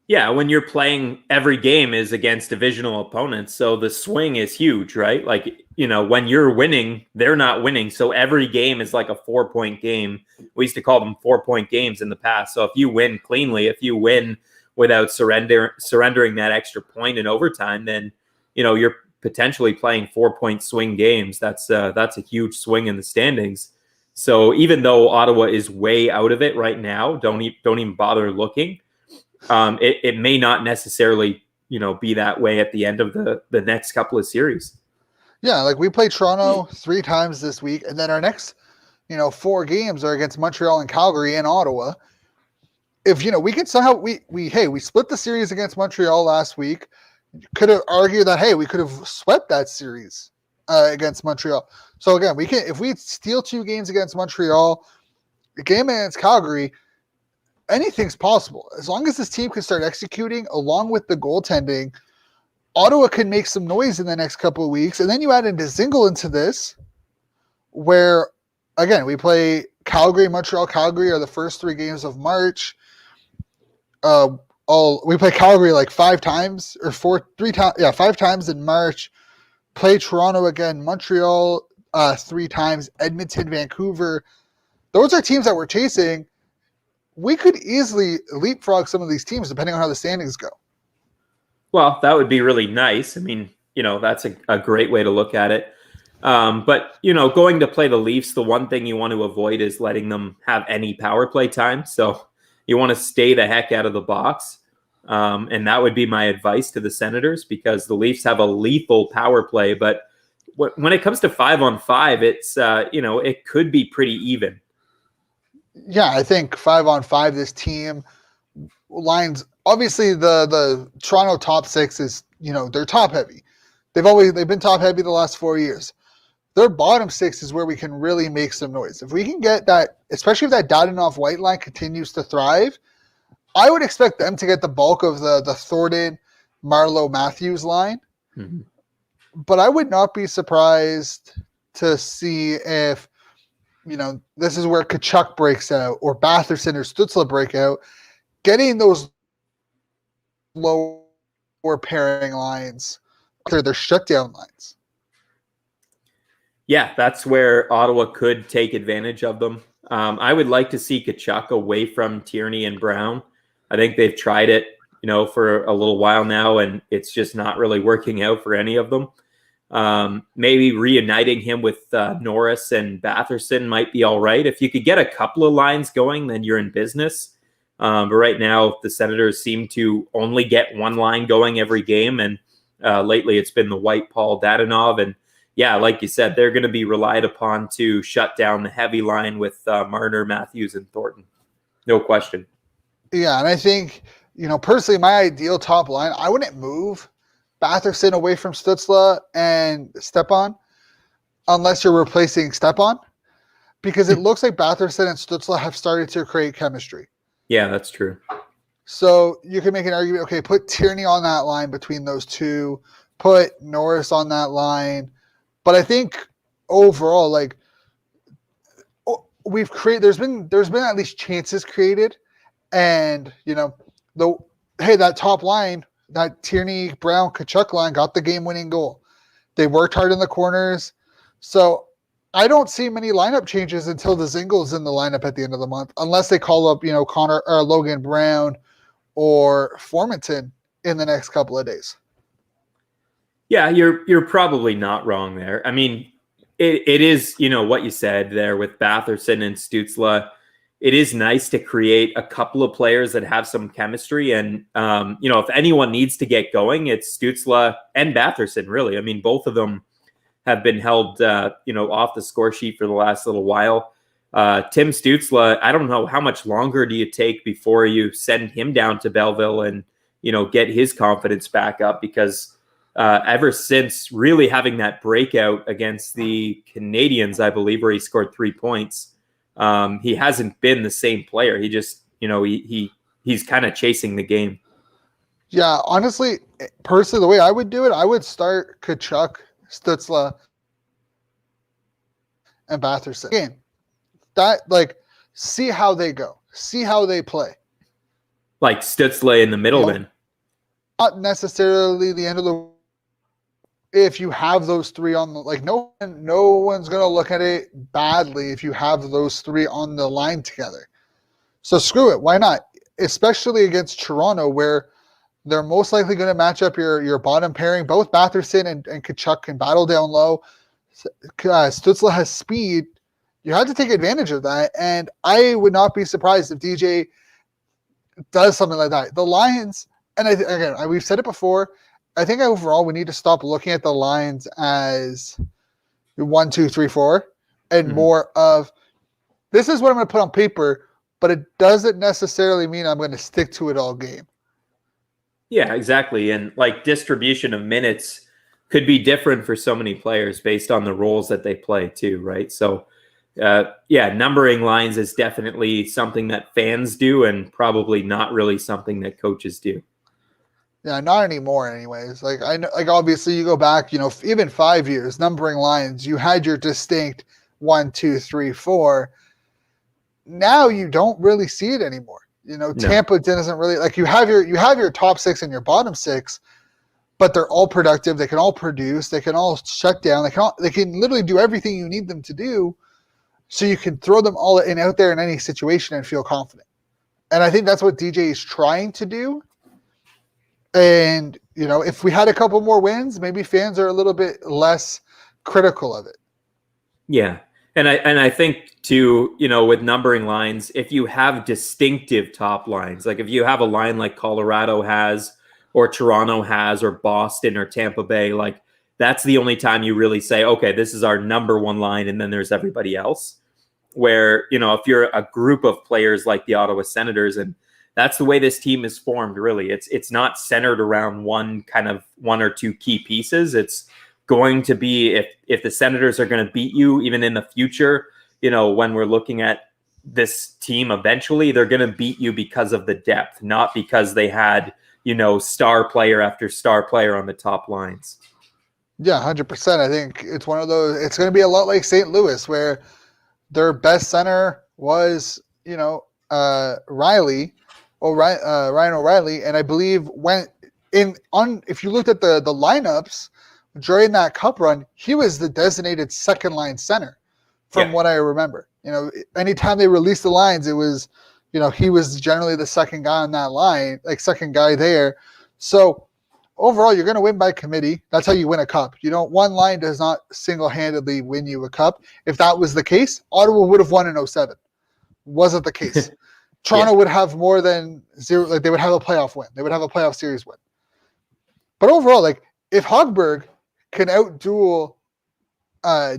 Yeah, when you're playing, every game is against divisional opponents, so the swing is huge, right? Like, when you're winning, they're not winning, so every game is like a 4-point game. We used to call them 4-point games in the past. So if you win cleanly, if you win without surrendering that extra point in overtime, then, you're potentially playing 4-point swing games. That's a huge swing in the standings. So even though Ottawa is way out of it right now, don't even bother looking. It may not necessarily, be that way at the end of the next couple of series. Yeah, like we play Toronto 3 times this week, and then our next, 4 games are against Montreal and Calgary and Ottawa. If we can somehow we split the series against Montreal last week, could have argued that we could have swept that series against Montreal. So again, if we steal 2 games against Montreal, a game against Calgary, anything's possible. As long as this team can start executing along with the goaltending, Ottawa can make some noise in the next couple of weeks. And then you add into Dzingel into this, where, again, we play Calgary, Montreal, Calgary are the first 3 games of March. We play Calgary like 5 times or 5 times in March. Play Toronto again, Montreal 3 times, Edmonton, Vancouver. Those are teams that we're chasing. We could easily leapfrog some of these teams depending on how the standings go. Well, that would be really nice. I mean, that's a great way to look at it. But, going to play the Leafs, the one thing you want to avoid is letting them have any power play time. So you want to stay the heck out of the box. And that would be my advice to the Senators, because the Leafs have a lethal power play. But when it comes to 5-on-5, it's, it could be pretty even. Yeah, I think 5-on-5, this team lines, obviously the Toronto top 6 is, they're top heavy. They've been top heavy the last 4 years. Their bottom 6 is where we can really make some noise. If we can get that, especially if that Dadonov white line continues to thrive, I would expect them to get the bulk of the Thornton, Marleau, Matthews line. Mm-hmm. But I would not be surprised to see if, this is where Tkachuk breaks out or Batherson or Stützle break out, getting those lower pairing lines, their shutdown lines. Yeah, that's where Ottawa could take advantage of them. I would like to see Tkachuk away from Tierney and Brown. I think they've tried it, for a little while now, and it's just not really working out for any of them. Maybe reuniting him with Norris and Batherson might be all right. If you could get a couple of lines going, then you're in business. But right now, the Senators seem to only get one line going every game, and lately it's been the White, Paul, Dadonov, and yeah, like you said, they're going to be relied upon to shut down the heavy line with Marner, Matthews, and Thornton. No question. Yeah, and I think, personally, my ideal top line, I wouldn't move Batherson away from Stützle and Stepan unless you're replacing Stepan, because it looks like Batherson and Stützle have started to create chemistry. Yeah, that's true. So you can make an argument, okay, put Tierney on that line between those two, put Norris on that line. But I think overall, like, there's been at least chances created, and that top line, that Tierney, Brown, Tkachuk line got the game-winning goal. They worked hard in the corners, so I don't see many lineup changes until the Dzingel's in the lineup at the end of the month, unless they call up Connor or Logan Brown or Formenton in the next couple of days. Yeah, you're probably not wrong there. I mean, it is, what you said there with Batherson and Stützle. It is nice to create a couple of players that have some chemistry. And, if anyone needs to get going, it's Stützle and Batherson, really. I mean, both of them have been held, off the score sheet for the last little while. Tim Stützle, I don't know, how much longer do you take before you send him down to Belleville and, get his confidence back up? Because ever since really having that breakout against the Canadians, I believe, where he scored 3 points, he hasn't been the same player. He just, he's kind of chasing the game. Yeah, honestly, personally, the way I would do it, I would start Tkachuk, Stützle, and Batherson. Game. See how they go. See how they play. Like Stützle in the middle, then. Not necessarily the end of the. If you have those three on the no one's gonna look at it badly if you have those three on the line together. So screw it, why not? Especially against Toronto, where they're most likely going to match up your bottom pairing. Both Batherson and Tkachuk can battle down low. Stützle has speed. You have to take advantage of that, and I would not be surprised if DJ does something like that. The Lions, and we've said it before, I think overall we need to stop looking at the Lions as 1, 2, 3, 4, and more of this is what I'm going to put on paper, but it doesn't necessarily mean I'm going to stick to it all game. Yeah, exactly. And distribution of minutes could be different for so many players based on the roles that they play too, right? So, numbering lines is definitely something that fans do and probably not really something that coaches do. Yeah, not anymore anyways. Obviously you go back, even 5 years, numbering lines, you had your distinct 1, 2, 3, 4. Now you don't really see it anymore. No. Tampa doesn't really you have your top 6 and your bottom 6, but they're all productive. They can all produce. They can all shut down. They can literally do everything you need them to do, so you can throw them all out there in any situation and feel confident. And I think that's what DJ is trying to do. And if we had a couple more wins, maybe fans are a little bit less critical of it. Yeah. And I think too, with numbering lines, if you have distinctive top lines, if you have a line like Colorado has, or Toronto has, or Boston or Tampa Bay, that's the only time you really say, okay, this is our number one line, and then there's everybody else. Where, if you're a group of players like the Ottawa Senators, and that's the way this team is formed, really. It's not centered around one or two key pieces. It's going to be, if the Senators are going to beat you, even in the future, when we're looking at this team eventually, they're going to beat you because of the depth, not because they had, star player after star player on the top lines. Yeah, 100%. I think it's one of those, it's going to be a lot like St. Louis, where their best center was, Ryan O'Reilly. And I believe if you looked at the lineups during that cup run, he was the designated second line center from what I remember. Anytime they released the lines, it was, he was generally the second guy on that line, second guy there. So overall, you're going to win by committee. That's how you win a cup. One line does not single-handedly win you a cup. If that was the case, Ottawa would have won in 2007. Wasn't the case. Toronto would have more than 0. They would have a playoff win. They would have a playoff series win. But overall, if Högberg can outduel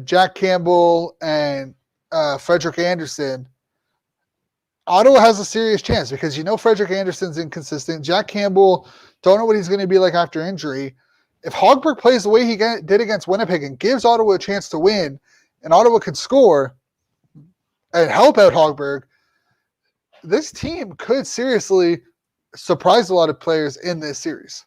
Jack Campbell and Frederik Andersen, Ottawa has a serious chance, because Frederik Andersen's inconsistent. Jack Campbell, don't know what he's going to be like after injury. If Högberg plays the way he did against Winnipeg and gives Ottawa a chance to win, and Ottawa can score and help out Högberg, this team could seriously surprised a lot of players in this series.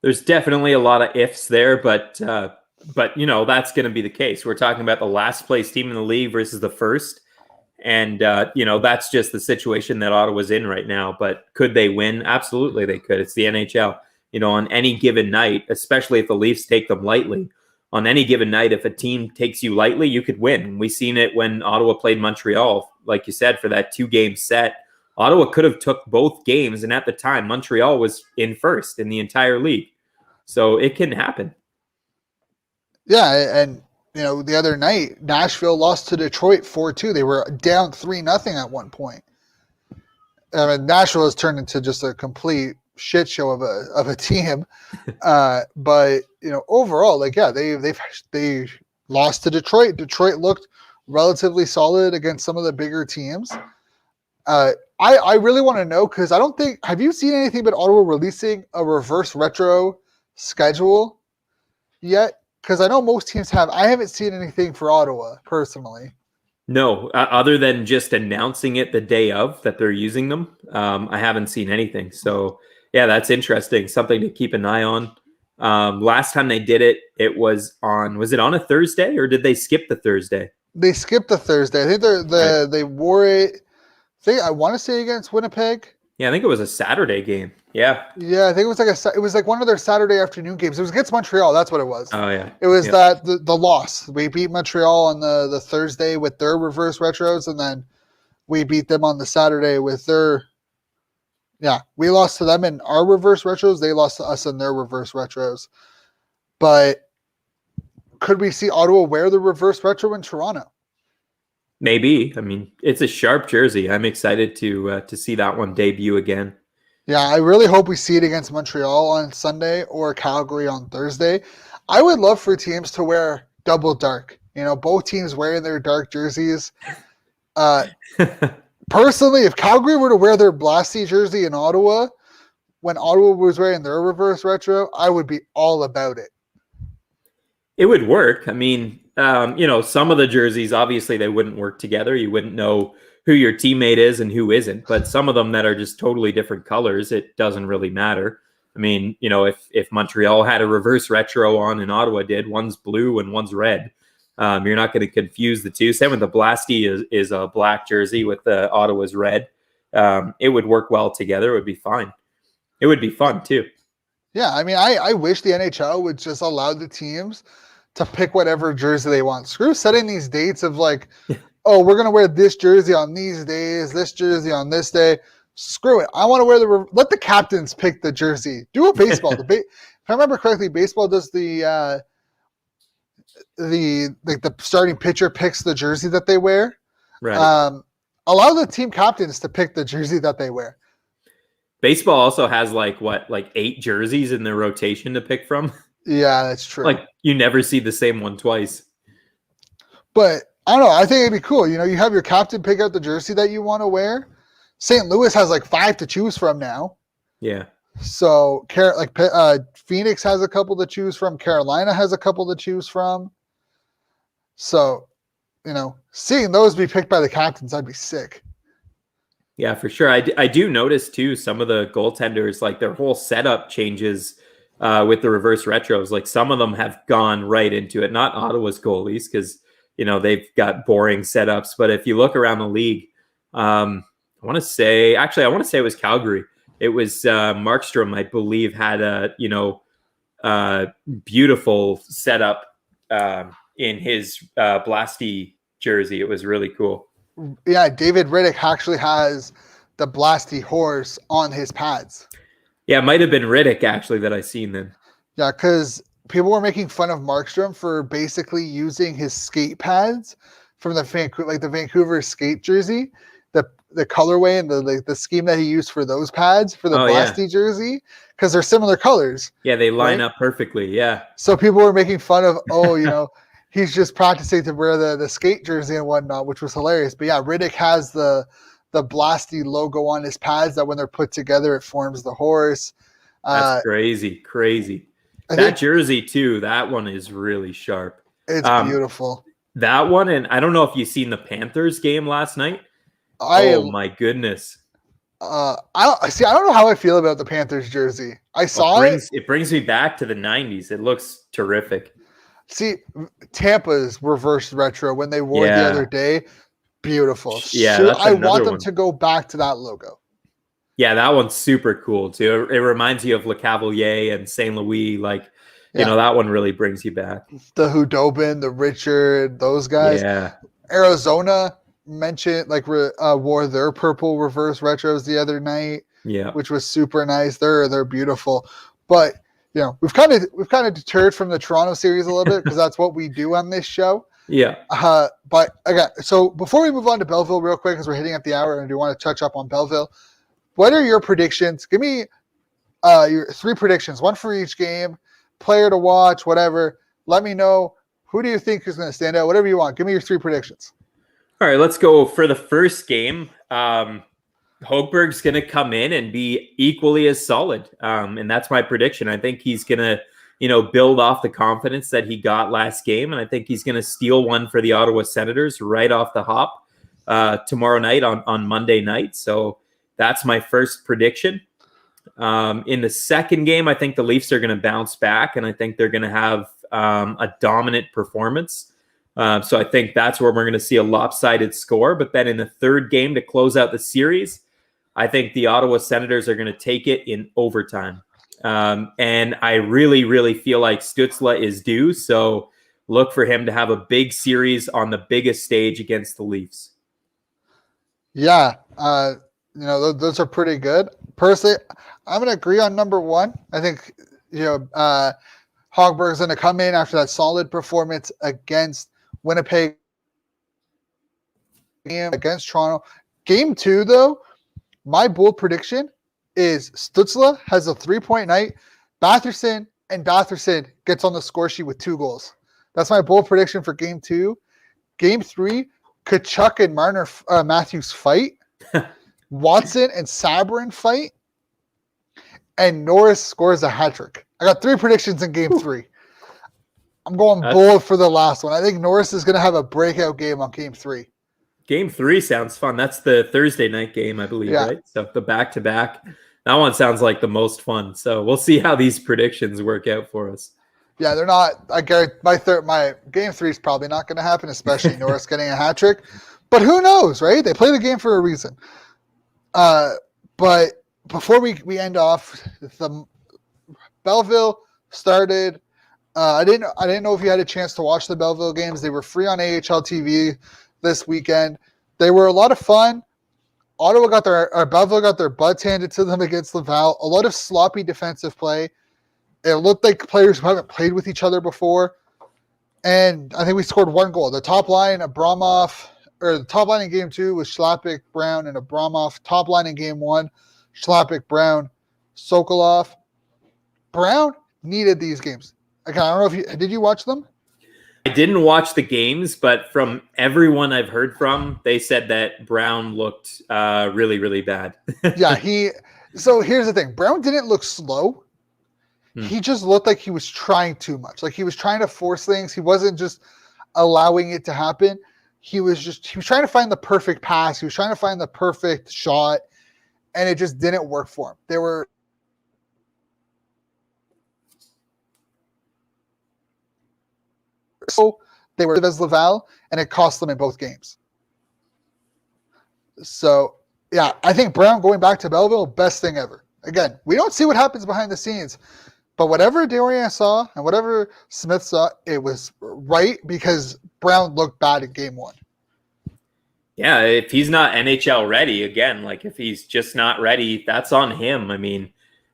There's definitely a lot of ifs there, but that's going to be the case. We're talking about the last place team in the league versus the first. And, that's just the situation that Ottawa's in right now. But could they win? Absolutely, they could. It's the NHL. On any given night, especially if the Leafs take them lightly, on any given night, if a team takes you lightly, you could win. We've seen it when Ottawa played Montreal, like you said, for that 2-game set. Ottawa could have took both games, and at the time, Montreal was in first in the entire league. So it can happen. Yeah, and the other night, Nashville lost to Detroit 4-2. They were down 3-0 at one point. Nashville has turned into just a complete shit show of a team. But overall, they lost to Detroit. Detroit looked relatively solid against some of the bigger teams. I really want to know, because have you seen anything about Ottawa releasing a reverse retro schedule yet? Because I know most teams have. I haven't seen anything for Ottawa personally. No, other than just announcing it the day of that they're using them. I haven't seen anything. So yeah, that's interesting. Something to keep an eye on. Last time they did it, was it on a Thursday, or did they skip the Thursday? They skipped the Thursday. I think they wore it. I want to say against Winnipeg. Yeah, I think it was a Saturday game. Yeah. Yeah, I think it was like one of their Saturday afternoon games. It was against Montreal. That's what it was. Oh yeah. It was the loss. We beat Montreal on the Thursday with their reverse retros, and then we beat them on the Saturday with their. Yeah, we lost to them in our reverse retros. They lost to us in their reverse retros. But could we see Ottawa wear the reverse retro in Toronto? Maybe. I mean, it's a sharp jersey. I'm excited to see that one debut again. Yeah, I really hope we see it against Montreal on Sunday or Calgary on Thursday. I would love for teams to wear double dark. Both teams wearing their dark jerseys. Personally, if Calgary were to wear their Blasty jersey in Ottawa, when Ottawa was wearing their reverse retro, I would be all about it. It would work. I mean, some of the jerseys, obviously, they wouldn't work together. You wouldn't know who your teammate is and who isn't. But some of them that are just totally different colors, it doesn't really matter. I mean, if Montreal had a reverse retro on and Ottawa did, one's blue and one's red. You're not going to confuse the two. Same with the Blasty is a black jersey with the Ottawa's red. It would work well together. It would be fine. It would be fun too. Yeah, I mean, I wish the NHL would just allow the teams to pick whatever jersey they want. Screw setting these dates of like, oh, we're going to wear this jersey on these days, this jersey on this day. Screw it. I want to wear let the captains pick the jersey. Do a baseball. If I remember correctly, baseball does the starting pitcher picks the jersey that they wear. Right. Allow the team captains to pick the jersey that they wear. Baseball also has like 8 jerseys in their rotation to pick from. Yeah, that's true. Like you never see the same one twice. But I don't know. I think it'd be cool. You have your captain pick out the jersey that you want to wear. St. Louis has like 5 to choose from now. Yeah. So Phoenix has a couple to choose from. Carolina has a couple to choose from. So, seeing those be picked by the captains, I'd be sick. Yeah, for sure. I do notice too, some of the goaltenders, like their whole setup changes with the reverse retros. Like some of them have gone right into it. Not Ottawa's goalies, because they've got boring setups. But if you look around the league, I want to say it was Calgary. It was Markstrom, I believe, had a beautiful setup in his Blasty jersey. It was really cool. Yeah, David Riddick actually has the Blasty horse on his pads. Yeah, it might have been Riddick actually that I seen then. Yeah, because people were making fun of Markstrom for basically using his skate pads from the Vancouver skate jersey, the colorway and the scheme that he used for those pads for the Blasty jersey, because they're similar colors. Yeah, they line up perfectly. Yeah. So people were making fun of, he's just practicing to wear the skate jersey and whatnot, which was hilarious. But yeah, Riddick has the Blasty logo on his pads that when they're put together, it forms the horse. That's crazy. That jersey too, that one is really sharp. It's beautiful. That one, and I don't know if you've seen the Panthers game last night. Oh my goodness. I don't know how I feel about the Panthers jersey. I saw it. It brings me back to the 90s. It looks terrific. See, Tampa's reverse retro when they wore the other day. Beautiful. Yeah, so I want them to go back to that logo. Yeah, that one's super cool too. It reminds you of Le Cavalier and St. Louis. Like, you know, that one really brings you back. The Hudobin, the Richard, those guys. Yeah. Arizona mentioned wore their purple reverse retros the other night. Yeah, which was super nice. They're beautiful, but you know we've kind of deterred from the Toronto series a little bit because that's what we do on this show. Yeah. But again, so before we move on to Belleville real quick, because we're hitting at the hour and I do want to touch up on Belleville. What are your predictions? Give me your 3 predictions, one for each game, player to watch, whatever. Let me know. Who do you think is going to stand out? Whatever you want. Give me your 3 predictions. All right, let's go for the first game. Högberg's going to come in and be equally as solid. And that's my prediction. I think he's going to, build off the confidence that he got last game. And I think he's going to steal one for the Ottawa Senators right off the hop tomorrow night on Monday night. So that's my first prediction. In the second game, I think the Leafs are going to bounce back, and I think they're going to have a dominant performance. So I think that's where we're going to see a lopsided score. But then in the third game to close out the series, I think the Ottawa Senators are going to take it in overtime. And I really, really feel like Stützle is due. So look for him to have a big series on the biggest stage against the Leafs. Yeah. Those are pretty good. Personally, I'm going to agree on number 1. I think, Högberg's going to come in after that solid performance against Winnipeg against Toronto. Game 2, though, my bold prediction is Stützle has a 3-point night. Batherson gets on the score sheet with 2 goals. That's my bold prediction for Game 2. Game 3, Tkachuk and Marner Matthews fight. Watson and Sabrin fight. And Norris scores a hat trick. I got 3 predictions in Game 3. I'm going bold for the last one. I think Norris is going to have a breakout game on Game 3. Game 3 sounds fun. That's the Thursday night game, I believe, right? So the back-to-back. That one sounds like the most fun. So we'll see how these predictions work out for us. Yeah, they're not. I guarantee my Game 3 is probably not going to happen, especially Norris getting a hat trick. But who knows, right? They play the game for a reason. But before we end off, the Belleville started. I didn't know if you had a chance to watch the Belleville games. They were free on AHL TV this weekend. They were a lot of fun. Belleville got their butts handed to them against Laval. A lot of sloppy defensive play. It looked like players who haven't played with each other before. And I think we scored 1 goal. The top line, the top line in Game 2 was Schlappick, Brown, and Abramov. Top line in Game 1, Schlappick, Brown, Sokolov. Brown needed these games. Again, I don't know did you watch them? I didn't watch the games, but from everyone I've heard from, they said that Brown looked really, really bad. Yeah, so here's the thing. Brown didn't look slow. He just looked like he was trying too much. Like he was trying to force things. He wasn't just allowing it to happen. He was trying to find the perfect pass. He was trying to find the perfect shot, and it just didn't work for him. They were as Laval, and it cost them in both games. So, yeah, I think Brown going back to Belleville, best thing ever. Again, we don't see what happens behind the scenes, but whatever Dorian saw and whatever Smith saw, it was right because Brown looked bad in Game 1. Yeah, if he's not NHL ready, again, like if he's just not ready, that's on him. I mean,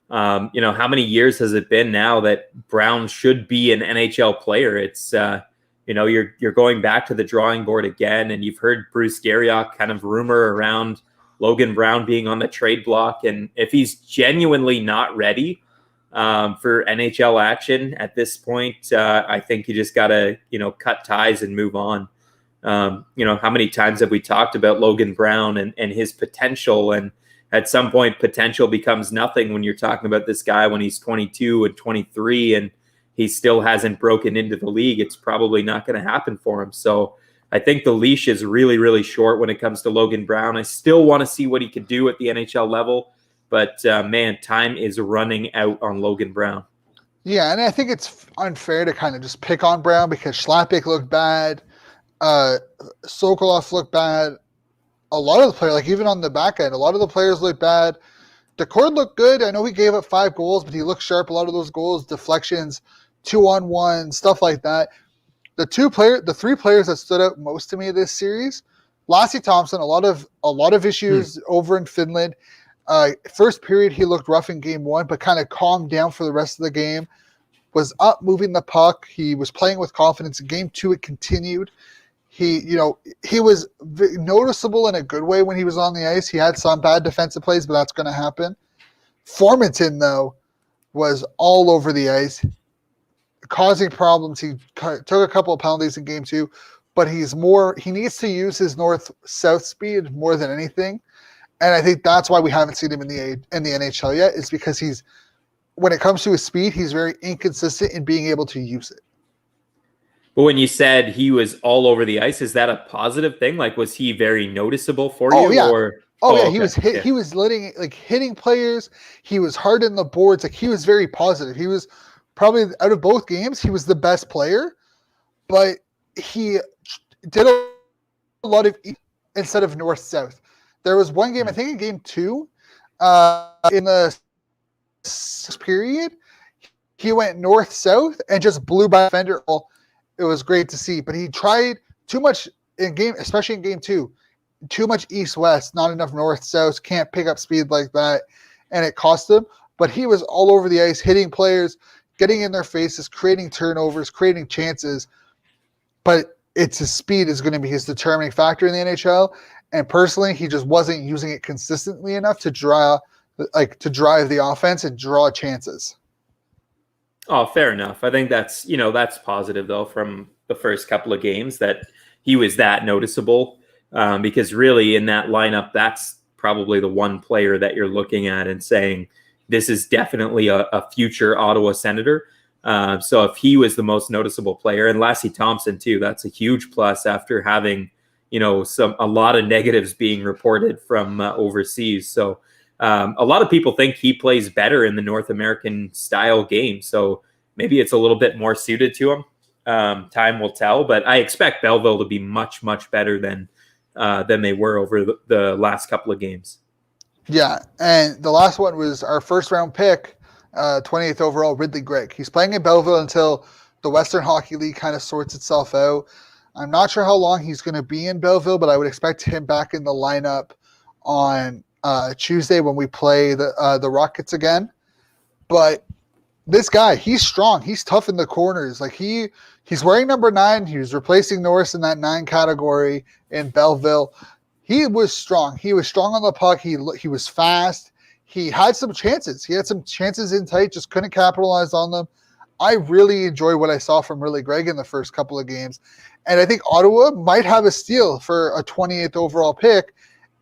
how many years has it been now that Brown should be an NHL player? It's, you're going back to the drawing board again, and you've heard Bruce Garriock kind of rumor around Logan Brown being on the trade block. And if he's genuinely not ready for NHL action at this point, I think you just got to, cut ties and move on. How many times have we talked about Logan Brown and his potential? And at some point, potential becomes nothing when you're talking about this guy when he's 22 and 23 and he still hasn't broken into the league. It's probably not going to happen for him. So I think the leash is really, really short when it comes to Logan Brown. I still want to see what he could do at the NHL level, but man, time is running out on Logan Brown. Yeah, and I think it's unfair to kind of just pick on Brown because Schlappick looked bad, Sokolov looked bad. A lot of the players, like even on the back end, a lot of the players looked bad. Decord looked good. I know he gave up 5 goals, but he looked sharp. A lot of those goals, deflections, 2-on-1, stuff like that. The 3 players that stood out most to me this series, Lassie Thompson, a lot of issues over in Finland. First period, he looked rough in game 1, but kind of calmed down for the rest of the game. Was up moving the puck. He was playing with confidence. In game 2, it continued. He was noticeable in a good way when he was on the ice. He had some bad defensive plays, but that's going to happen. Formenton, though, was all over the ice, causing problems. He took a couple of penalties in game 2, but he needs to use his north-south speed more than anything. And I think that's why we haven't seen him in the NHL yet, is because when it comes to his speed, he's very inconsistent in being able to use it. But when you said he was all over the ice, is that a positive thing? Like, was he very noticeable for you? Yeah. Or yeah, he was he was hitting players. He was hard in the boards. Like, he was very positive. He was probably, out of both games, he was the best player, but he did a lot of instead of north-south. There was one game, I think in game 2, in the period, he went north-south and just blew by a defender. It was great to see, but he tried too much in game, especially in game 2, too much east-west, not enough north-south, can't pick up speed like that, and it cost him. But he was all over the ice, hitting players, getting in their faces, creating turnovers, creating chances. But it's his speed is going to be his determining factor in the NHL. And personally, he just wasn't using it consistently enough to drive the offense and draw chances. Oh, fair enough. I think that's positive, though, from the first couple of games that he was that noticeable, because really in that lineup, that's probably the one player that you're looking at and saying, this is definitely a future Ottawa Senator. So if he was the most noticeable player, and Lassie Thompson too, that's a huge plus after having, a lot of negatives being reported from overseas. So a lot of people think he plays better in the North American style game. So maybe it's a little bit more suited to him. Time will tell, but I expect Belleville to be much, much better than they were over the last couple of games. Yeah, and the last one was our first-round pick, 28th overall, Ridley Greig. He's playing in Belleville until the Western Hockey League kind of sorts itself out. I'm not sure how long he's going to be in Belleville, but I would expect him back in the lineup on Tuesday when we play the Rockets again. But this guy, he's strong. He's tough in the corners. Like he's wearing number 9. He was replacing Norris in that 9 category in Belleville. He was strong. He was strong on the puck. He was fast. He had some chances. He had some chances in tight, just couldn't capitalize on them. I really enjoyed what I saw from Rielly Greig in the first couple of games. And I think Ottawa might have a steal for a 28th overall pick.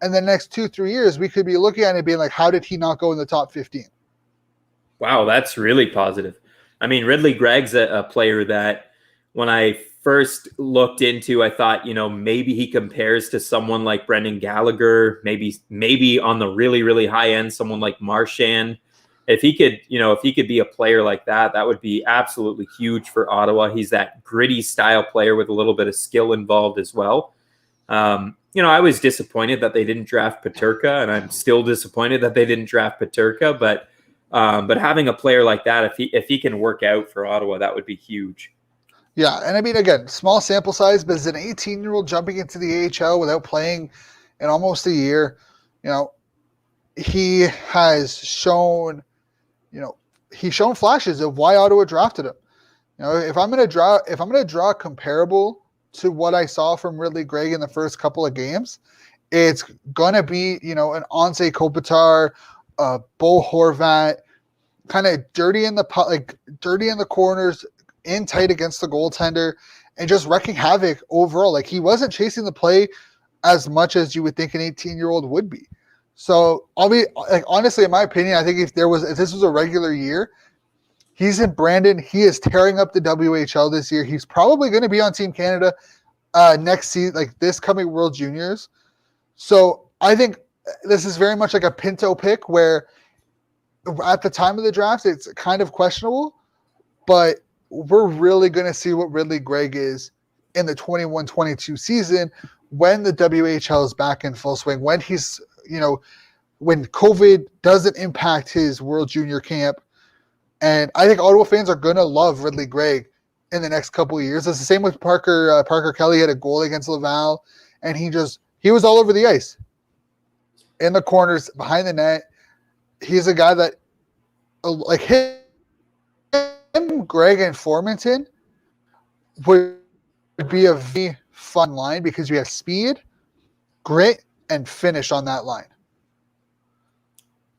And the next 2-3 years, we could be looking at it being like, how did he not go in the top 15? Wow, that's really positive. I mean, Ridley Greig's a player that when I first looked into, I thought, maybe he compares to someone like Brendan Gallagher, maybe on the really, really high end, someone like Marchand. If he could be a player like that, that would be absolutely huge for Ottawa. He's that gritty style player with a little bit of skill involved as well. I was disappointed that they didn't draft Peterka, and I'm still disappointed that they didn't draft Peterka, but having a player like that, if he can work out for Ottawa, that would be huge. Yeah, and I mean, again, small sample size, but as an 18-year-old jumping into the AHL without playing in almost a year, he has shown, he's shown flashes of why Ottawa drafted him. If I'm going to draw comparable to what I saw from Ridley Greig in the first couple of games, it's going to be, an Anze Kopitar, Bo Horvat, kind of dirty in the corners, in tight against the goaltender, and just wrecking havoc overall. Like, he wasn't chasing the play as much as you would think an 18-year-old would be. So I'll be like, honestly, in my opinion, I think if this was a regular year, he's in Brandon. He is tearing up the WHL this year. He's probably going to be on Team Canada. next season, like this coming World Juniors. So I think this is very much like a Pinto pick where at the time of the draft, it's kind of questionable, but we're really going to see what Ridley Greig is in the 21-22 season when the WHL is back in full swing, when he's, when COVID doesn't impact his World Junior camp. And I think Ottawa fans are going to love Ridley Greig in the next couple of years. It's the same with Parker. Parker Kelly had a goal against Laval, and he was all over the ice, in the corners, behind the net. He's a guy that, like him, Greig, and Formenton would be a very fun line because you have speed, grit, and finish on that line.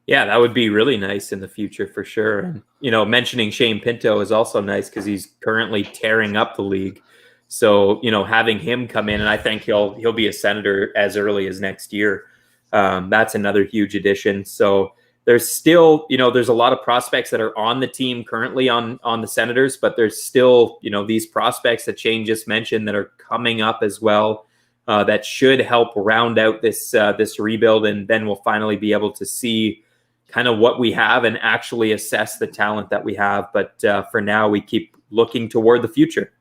Yeah, that would be really nice in the future for sure. And, mentioning Shane Pinto is also nice because he's currently tearing up the league. So, having him come in, and I think he'll be a Senator as early as next year. That's another huge addition. So there's still, there's a lot of prospects that are on the team currently on the Senators, but there's still, these prospects that Shane just mentioned that are coming up as well. That should help round out this rebuild, and then we'll finally be able to see kind of what we have and actually assess the talent that we have. But for now, we keep looking toward the future.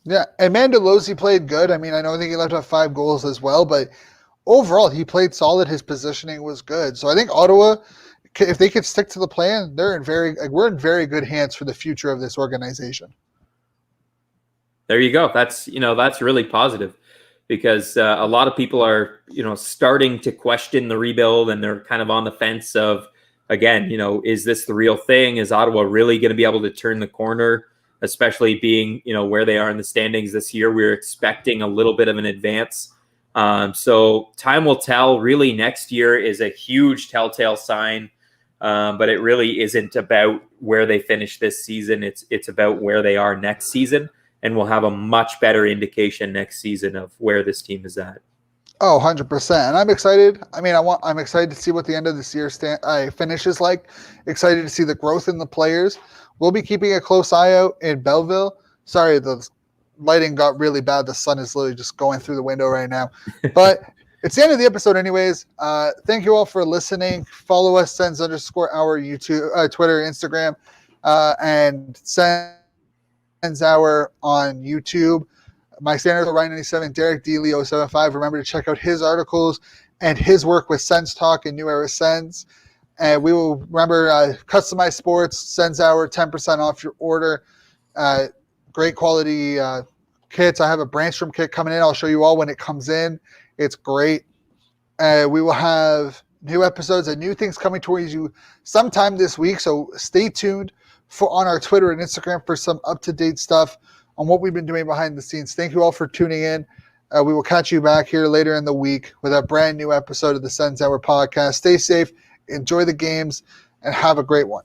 Yeah, and Mandolozzi played good. I mean, I think he left out 5 goals as well, but overall, he played solid. His positioning was good. So I think Ottawa, if they could stick to the plan, we're in very good hands for the future of this organization. There you go. That's really positive. Because a lot of people are, starting to question the rebuild, and they're kind of on the fence of, again, is this the real thing? Is Ottawa really going to be able to turn the corner, especially being, where they are in the standings this year? We're expecting a little bit of an advance. So time will tell. Really, next year is a huge telltale sign, but it really isn't about where they finish this season. It's about where they are next season. And we'll have a much better indication next season of where this team is at. Oh, 100%. And I'm excited. I mean, I'm excited to see what the end of this year finishes like. Excited to see the growth in the players. We'll be keeping a close eye out in Belleville. Sorry, the lighting got really bad. The sun is literally just going through the window right now. But it's the end of the episode anyways. Thank you all for listening. Follow us, Sens_our YouTube, Twitter, Instagram, and Sens Hour on YouTube. My standards are Ryan 97, Derek D. Leo 75. Remember to check out his articles and his work with Sens Talk and New Era Sens. And we will remember Customized Sports, Sens Hour, 10% off your order. Great quality kits. I have a Brandstrom kit coming in. I'll show you all when it comes in. It's great. We will have new episodes and new things coming towards you sometime this week. So stay tuned on our Twitter and Instagram for some up-to-date stuff on what we've been doing behind the scenes. Thank you all for tuning in. We will catch you back here later in the week with a brand new episode of the Sens Hour podcast. Stay safe, enjoy the games, and have a great one.